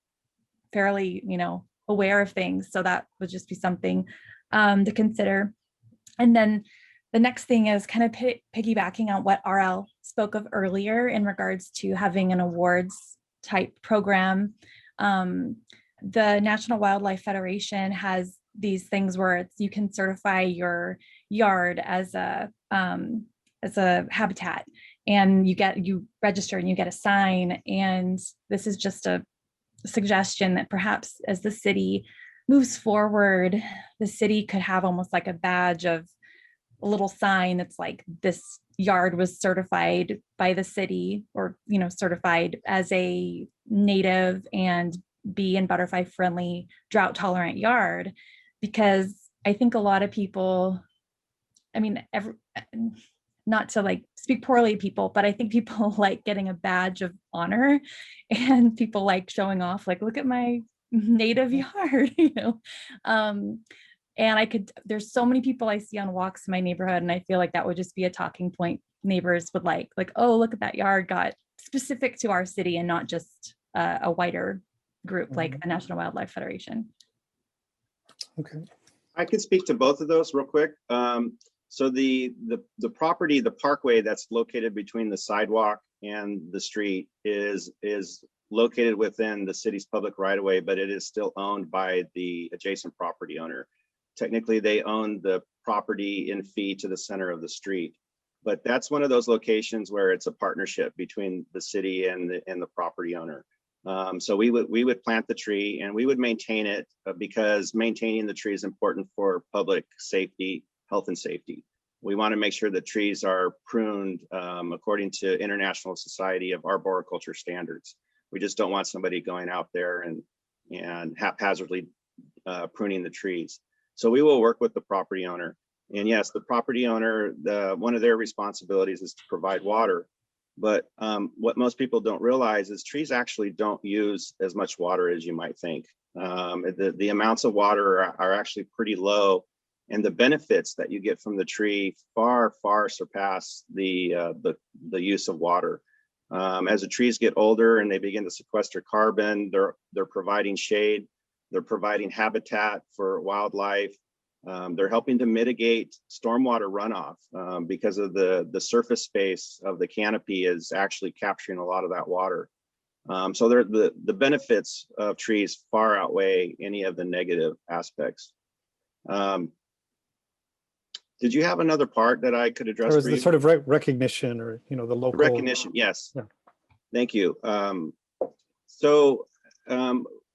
fairly, aware of things. So that would just be something to consider. And then the next thing is kind of piggybacking on what RL spoke of earlier in regards to having an awards type program. The National Wildlife Federation has these things where you can certify your yard as a habitat, and you register and you get a sign. And this is just a suggestion that perhaps as the city moves forward, the city could have almost like a badge of a little sign that's like, this yard was certified by the city, or certified as a native and bee and butterfly friendly, drought tolerant yard. Because I think a lot of people, not to like speak poorly of people, but I think people like getting a badge of honor, and people like showing off, like, look at my native yard, and there's so many people I see on walks in my neighborhood, and I feel like that would just be a talking point neighbors would like, oh, look at that yard got specific to our city and not just a wider group like the National Wildlife Federation. Okay. I could speak to both of those real quick. So the property, the parkway that's located between the sidewalk and the street is located within the city's public right of way, but it is still owned by the adjacent property owner. Technically, they own the property in fee to the center of the street, but that's one of those locations where it's a partnership between the city and the property owner. So we would plant the tree and we would maintain it, because maintaining the tree is important for public safety, health and safety. We want to make sure that trees are pruned according to International Society of Arboriculture standards. We just don't want somebody going out there and haphazardly pruning the trees. So we will work with the property owner. And yes, the property owner, one of their responsibilities is to provide water. But what most people don't realize is trees actually don't use as much water as you might think. The amounts of water are actually pretty low, and the benefits that you get from the tree far surpass the use of water. As the trees get older and they begin to sequester carbon, they're providing shade, they're providing habitat for wildlife. They're helping to mitigate stormwater runoff because of the surface space of the canopy is actually capturing a lot of that water. So the benefits of trees far outweigh any of the negative aspects. Did you have another part that I could address? Or is the sort of recognition, or the local recognition? Yes. Yeah. Thank you. So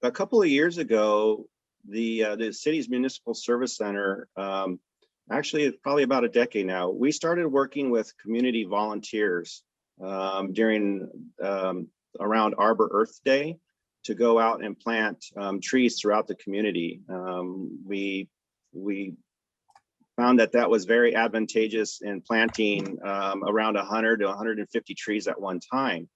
a couple of years ago, the city's municipal service center, actually it's probably about a decade now, we started working with community volunteers during around Arbor Earth Day to go out and plant trees throughout the community. We found that that was very advantageous in planting around 100 to 150 trees at one time,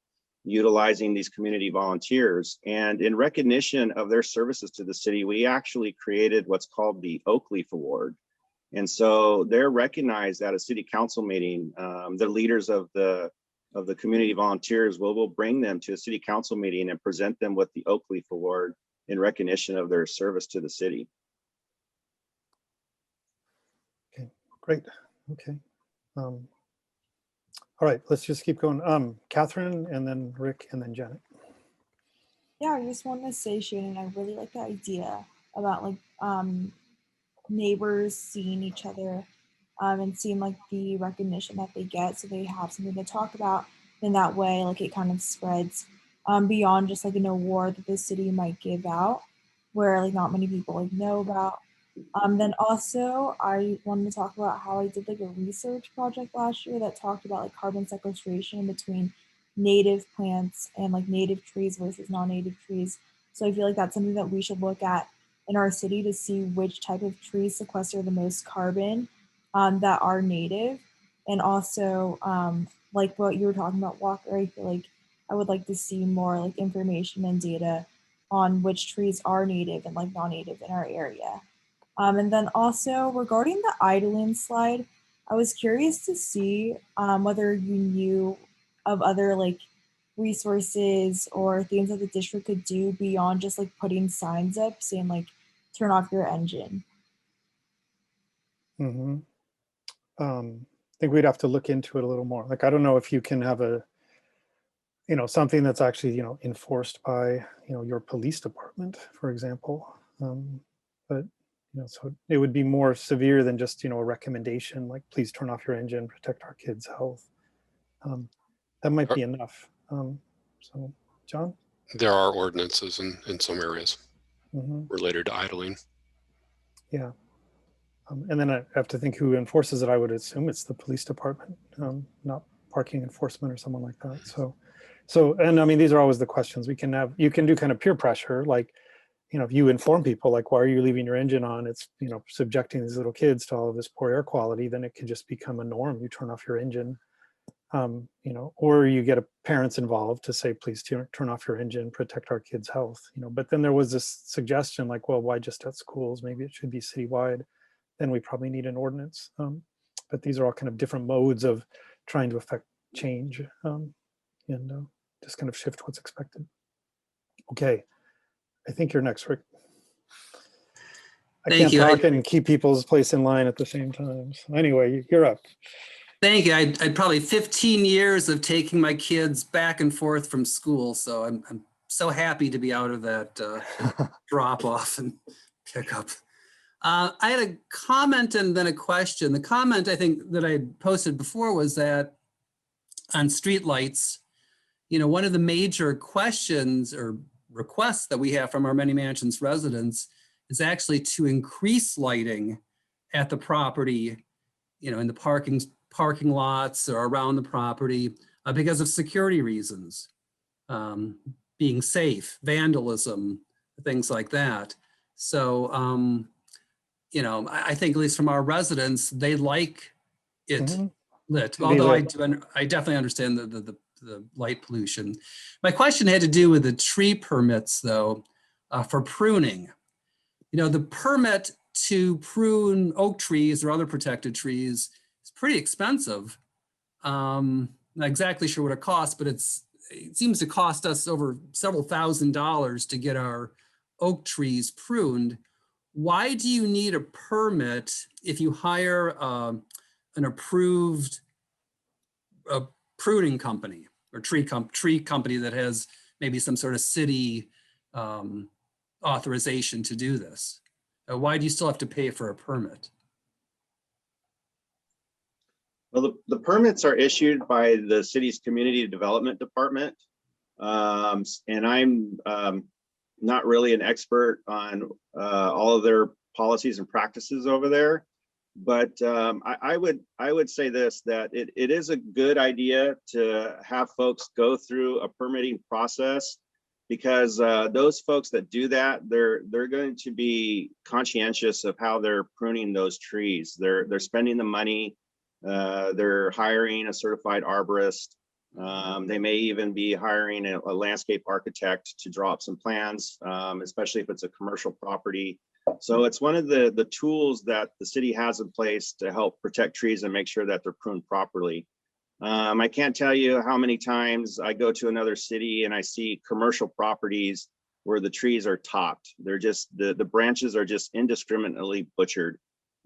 utilizing these community volunteers. And in recognition of their services to the city, we actually created what's called the Oak Leaf Award. And so they're recognized at a city council meeting. The leaders of the community volunteers will bring them to a city council meeting and present them with the Oak Leaf Award in recognition of their service to the city. Okay, great. Okay. All right, let's just keep going. Catherine, and then Rick, and then Janet. Yeah, I just want to say, Shannon, I really like the idea about like neighbors seeing each other and seeing like the recognition that they get, so they have something to talk about. In that way, like it kind of spreads beyond just like an award that the city might give out, where like not many people like know about. Then also, I wanted to talk about how I did like a research project last year that talked about like carbon sequestration between native plants and like native trees versus non-native trees. So I feel like that's something that we should look at in our city to see which type of trees sequester the most carbon that are native. And also, like what you were talking about, Walker, I feel like I would like to see more like information and data on which trees are native and like non-native in our area. And then also regarding the idling slide, I was curious to see whether you knew of other like resources or things that the district could do beyond just like putting signs up saying like, turn off your engine. Mm-hmm. I think we'd have to look into it a little more. Like, I don't know if you can have a, something that's actually, enforced by, your police department, for example. But so it would be more severe than just, a recommendation, like, please turn off your engine, protect our kids' health. That might be enough. So, John? There are ordinances in some areas related to idling. Yeah. And then I have to think who enforces it. I would assume it's the police department, not parking enforcement or someone like that. So, and I mean, these are always the questions we can have. You can do kind of peer pressure, like, if you inform people, like, why are you leaving your engine on? It's, subjecting these little kids to all of this poor air quality, then it could just become a norm. You turn off your engine, or you get parents involved to say, please turn off your engine, protect our kids' health, but then there was this suggestion like, well, why just at schools? Maybe it should be citywide. Then we probably need an ordinance. But these are all kind of different modes of trying to affect change and just kind of shift what's expected. Okay. I think you're next, Rick. I can't talk and keep people's place in line at the same time. So anyway, you're up. Thank you. I'd probably 15 years of taking my kids back and forth from school. So I'm so happy to be out of that drop off and pick up. I had a comment and then a question. The comment I think that I had posted before was that on streetlights, one of the major questions or requests that we have from our many mansions residents is actually to increase lighting at the property, in the parking lots or around the property because of security reasons, being safe, vandalism, things like that. So, I think at least from our residents, they like it lit. Although I definitely understand the light pollution. My question had to do with the tree permits, though, for pruning. The permit to prune oak trees or other protected trees is pretty expensive. Not exactly sure what it costs, but it seems to cost us over several $1,000s to get our oak trees pruned. Why do you need a permit if you hire an approved pruning company or tree company that has maybe some sort of city authorization to do this? Why do you still have to pay for a permit? Well, the permits are issued by the city's community development department. And I'm not really an expert on all of their policies and practices over there. But I would say this, that it is a good idea to have folks go through a permitting process because those folks that do that, they're going to be conscientious of how they're pruning those trees. They're spending the money. They're hiring a certified arborist. They may even be hiring a landscape architect to draw up some plans, especially if it's a commercial property. So it's one of the tools that the city has in place to help protect trees and make sure that they're pruned properly. I can't tell you how many times I go to another city and I see commercial properties where the trees are topped. They're just, the branches are just indiscriminately butchered.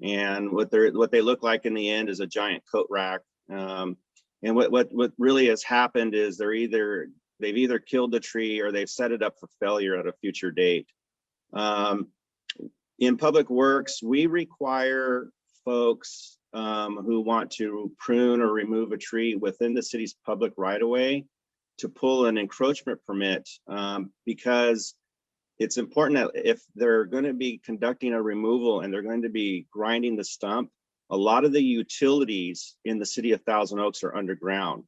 And what they look like in the end is a giant coat rack. And what really has happened is they've either killed the tree or they've set it up for failure at a future date. In public works, we require folks who want to prune or remove a tree within the city's public right-of-way to pull an encroachment permit, because it's important that if they're going to be conducting a removal and they're going to be grinding the stump, a lot of the utilities in the city of Thousand Oaks are underground.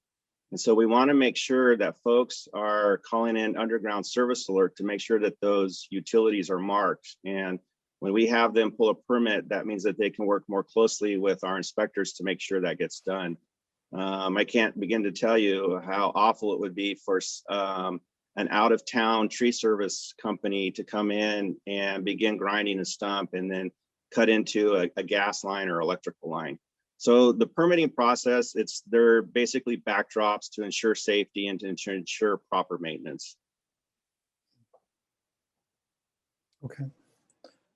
And so we want to make sure that folks are calling in underground service alert to make sure that those utilities are marked. And when we have them pull a permit, that means that they can work more closely with our inspectors to make sure that gets done. I can't begin to tell you how awful it would be for an out-of-town tree service company to come in and begin grinding a stump and then cut into a gas line or electrical line. So the permitting process, they're basically backdrops to ensure safety and to ensure proper maintenance. Okay.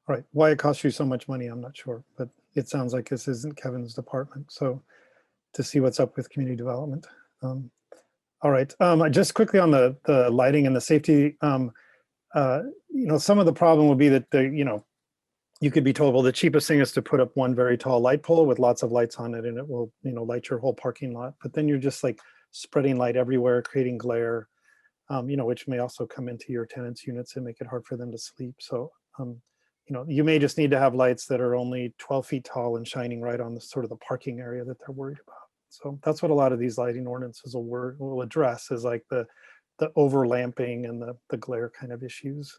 All right. Why it costs you so much money, I'm not sure, but it sounds like this isn't Kevin's department. So to see what's up with community development. All right. Just quickly on the lighting and the safety, some of the problem will be that you could be told, well, the cheapest thing is to put up one very tall light pole with lots of lights on it and it will, light your whole parking lot. But then you're just like spreading light everywhere, creating glare, which may also come into your tenants' units and make it hard for them to sleep. So, you may just need to have lights that are only 12 feet tall and shining right on the sort of the parking area that they're worried about. So that's what a lot of these lighting ordinances will address, is like the overlamping and the glare kind of issues.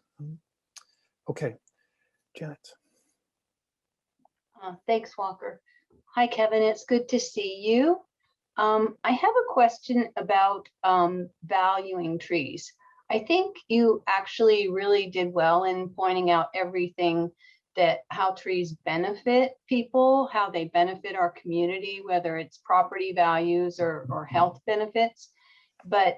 Okay, Janet. Thanks, Walker. Hi, Kevin. It's good to see you. I have a question about valuing trees. I think you actually really did well in pointing out everything how trees benefit people, how they benefit our community, whether it's property values or health benefits. But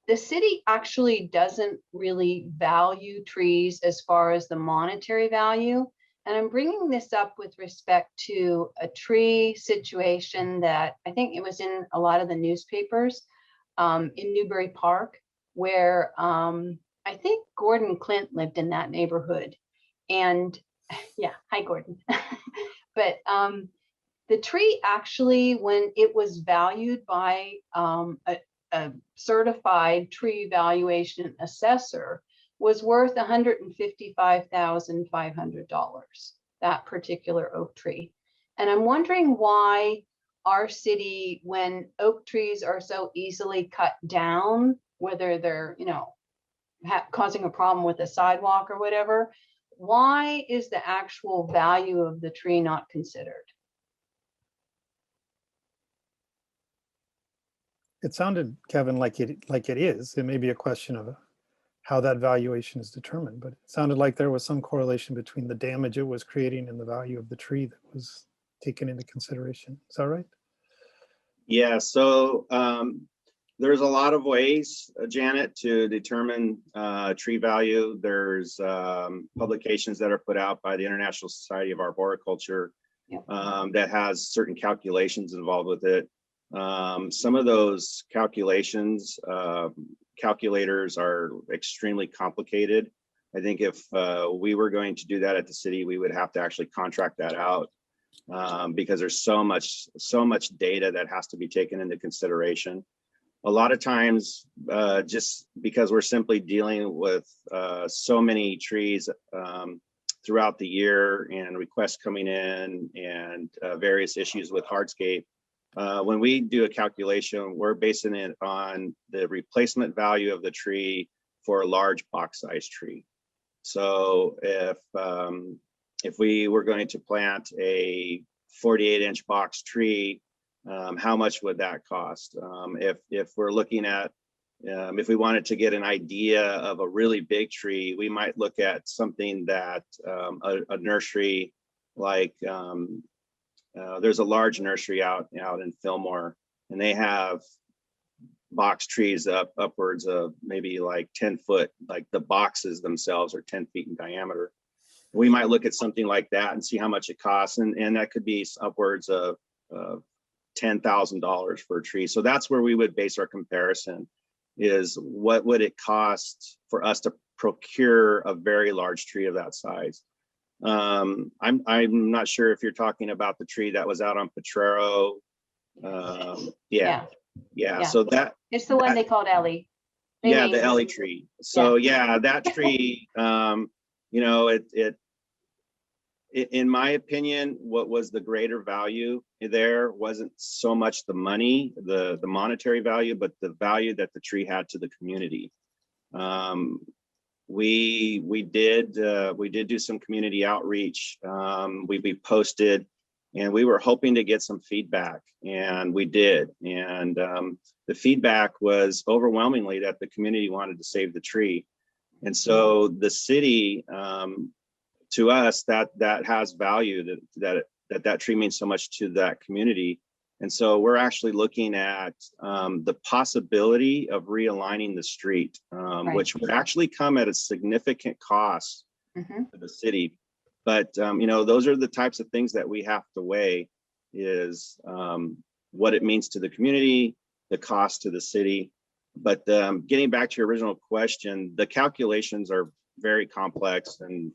the city actually doesn't really value trees as far as the monetary value. And I'm bringing this up with respect to a tree situation that I think it was in a lot of the newspapers in Newbury Park, where I think Gordon Clint lived in that neighborhood. And yeah, hi, Gordon. But the tree actually, when it was valued by a certified tree valuation assessor, was worth $155,500, that particular oak tree. And I'm wondering why our city, when oak trees are so easily cut down, whether they're, causing a problem with the sidewalk or whatever, why is the actual value of the tree not considered? It sounded, Kevin, like it is. It may be a question of how that valuation is determined, but it sounded like there was some correlation between the damage it was creating and the value of the tree that was taken into consideration. Is that right? Yeah, so there's a lot of ways, Janet, to determine tree value. There's publications that are put out by the International Society of Arboriculture that has certain calculations involved with it. Some of those calculators are extremely complicated. I think if we were going to do that at the city, we would have to actually contract that out because there's so much data that has to be taken into consideration. A lot of times, just because we're simply dealing with so many trees throughout the year and requests coming in and various issues with hardscape, when we do a calculation, we're basing it on the replacement value of the tree for a large box size tree. So if we were going to plant a 48-inch box tree, how much would that cost? If we're looking at, if we wanted to get an idea of a really big tree, we might look at something that a nursery like, there's a large nursery out in Fillmore, and they have box trees upwards of maybe like 10 foot, like the boxes themselves are 10 feet in diameter. We might look at something like that and see how much it costs. And that could be upwards of $10,000 for a tree. So that's where we would base our comparison, is what would it cost for us to procure a very large tree of that size. I'm not sure if you're talking about the tree that was out on Potrero. Yeah. So that, it's the one they called Ellie. Yeah, the Ellie tree. So yeah, that tree, you know, it in my opinion, what was the greater value there wasn't so much the money, the monetary value, but the value that the tree had to the community. We did do some community outreach. We posted, and we were hoping to get some feedback, and we did. And the feedback was overwhelmingly that the community wanted to save the tree. And so the city, to us, that has value, that tree means so much to that community. And so we're actually looking at the possibility of realigning the street, which would actually come at a significant cost to the city. But, you know, those are the types of things that we have to weigh, is what it means to the community, the cost to the city. But getting back to your original question, the calculations are very complex, and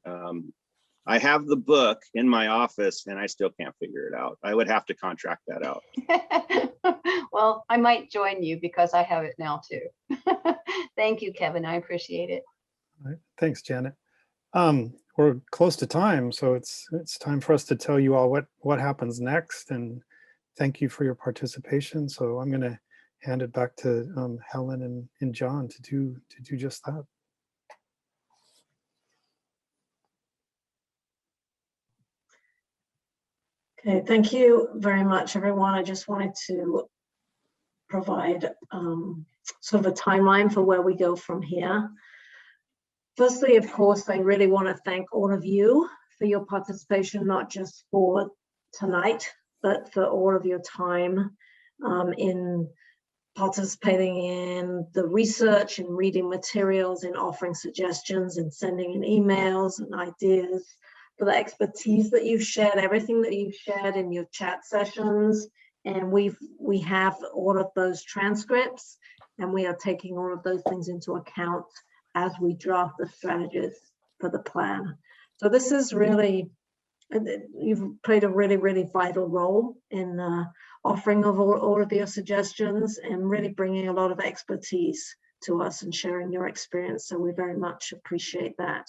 I have the book in my office and I still can't figure it out. I would have to contract that out. Well, I might join you because I have it now too. Thank you, Kevin. I appreciate it. All right. Thanks, Janet. We're close to time, so it's time for us to tell you all what happens next. And thank you for your participation. So I'm going to hand it back to Helen and John to do just that. Okay, thank you very much, everyone. I just wanted to provide sort of a timeline for where we go from here. Firstly, of course, I really want to thank all of you for your participation, not just for tonight, but for all of your time in participating in the research and reading materials, and offering suggestions and sending in emails and ideas, for the expertise that you've shared, everything that you've shared in your chat sessions. And we have all of those transcripts, and we are taking all of those things into account as we draft the strategies for the plan. So this is really, you've played a really, really vital role in offering of all of your suggestions, and really bringing a lot of expertise to us and sharing your experience. So we very much appreciate that.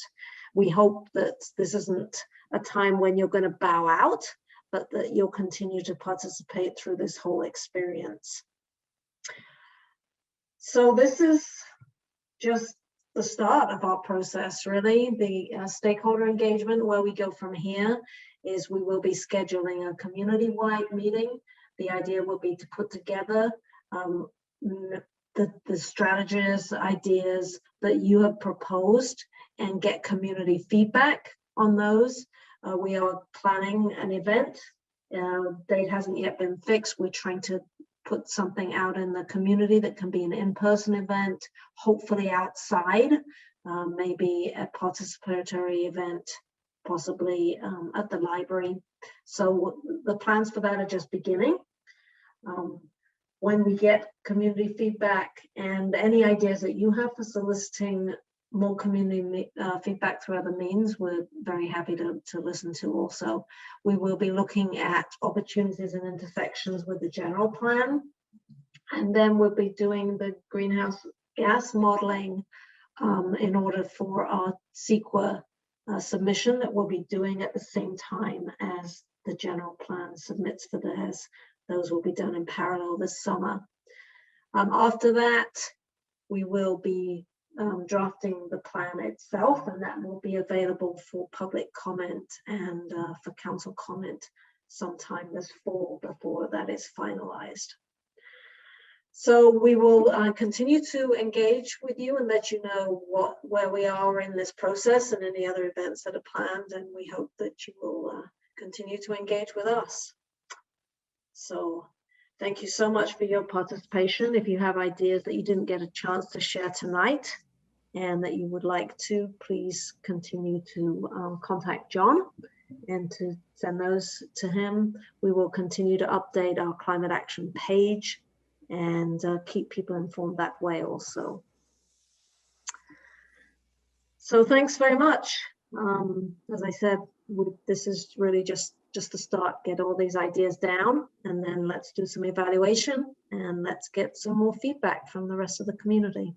We hope that this isn't a time when you're going to bow out, but that you'll continue to participate through this whole experience. So this is just the start of our process, really. The stakeholder engagement, where we go from here, is we will be scheduling a community-wide meeting. The idea will be to put together the strategies, ideas that you have proposed, and get community feedback on those. We are planning an event. Date hasn't yet been fixed. We're trying to put something out in the community that can be an in-person event, hopefully outside, maybe a participatory event, possibly at the library. So the plans for that are just beginning. When we get community feedback and any ideas that you have for soliciting more community feedback through other means, we're very happy to listen to also. We will be looking at opportunities and intersections with the general plan. And then we'll be doing the greenhouse gas modeling in order for our CEQA submission that we'll be doing at the same time as the general plan submits for theirs. Those will be done in parallel this summer. After that, we will be drafting the plan itself, and that will be available for public comment and for council comment sometime this fall before that is finalized. So we will continue to engage with you and let you know where we are in this process and any other events that are planned, and we hope that you will continue to engage with us. So thank you so much for your participation. If you have ideas that you didn't get a chance to share tonight and that you would like to, please continue to contact John and to send those to him. We will continue to update our climate action page and keep people informed that way also. So thanks very much. As I said, this is really just to start, get all these ideas down, and then let's do some evaluation and let's get some more feedback from the rest of the community.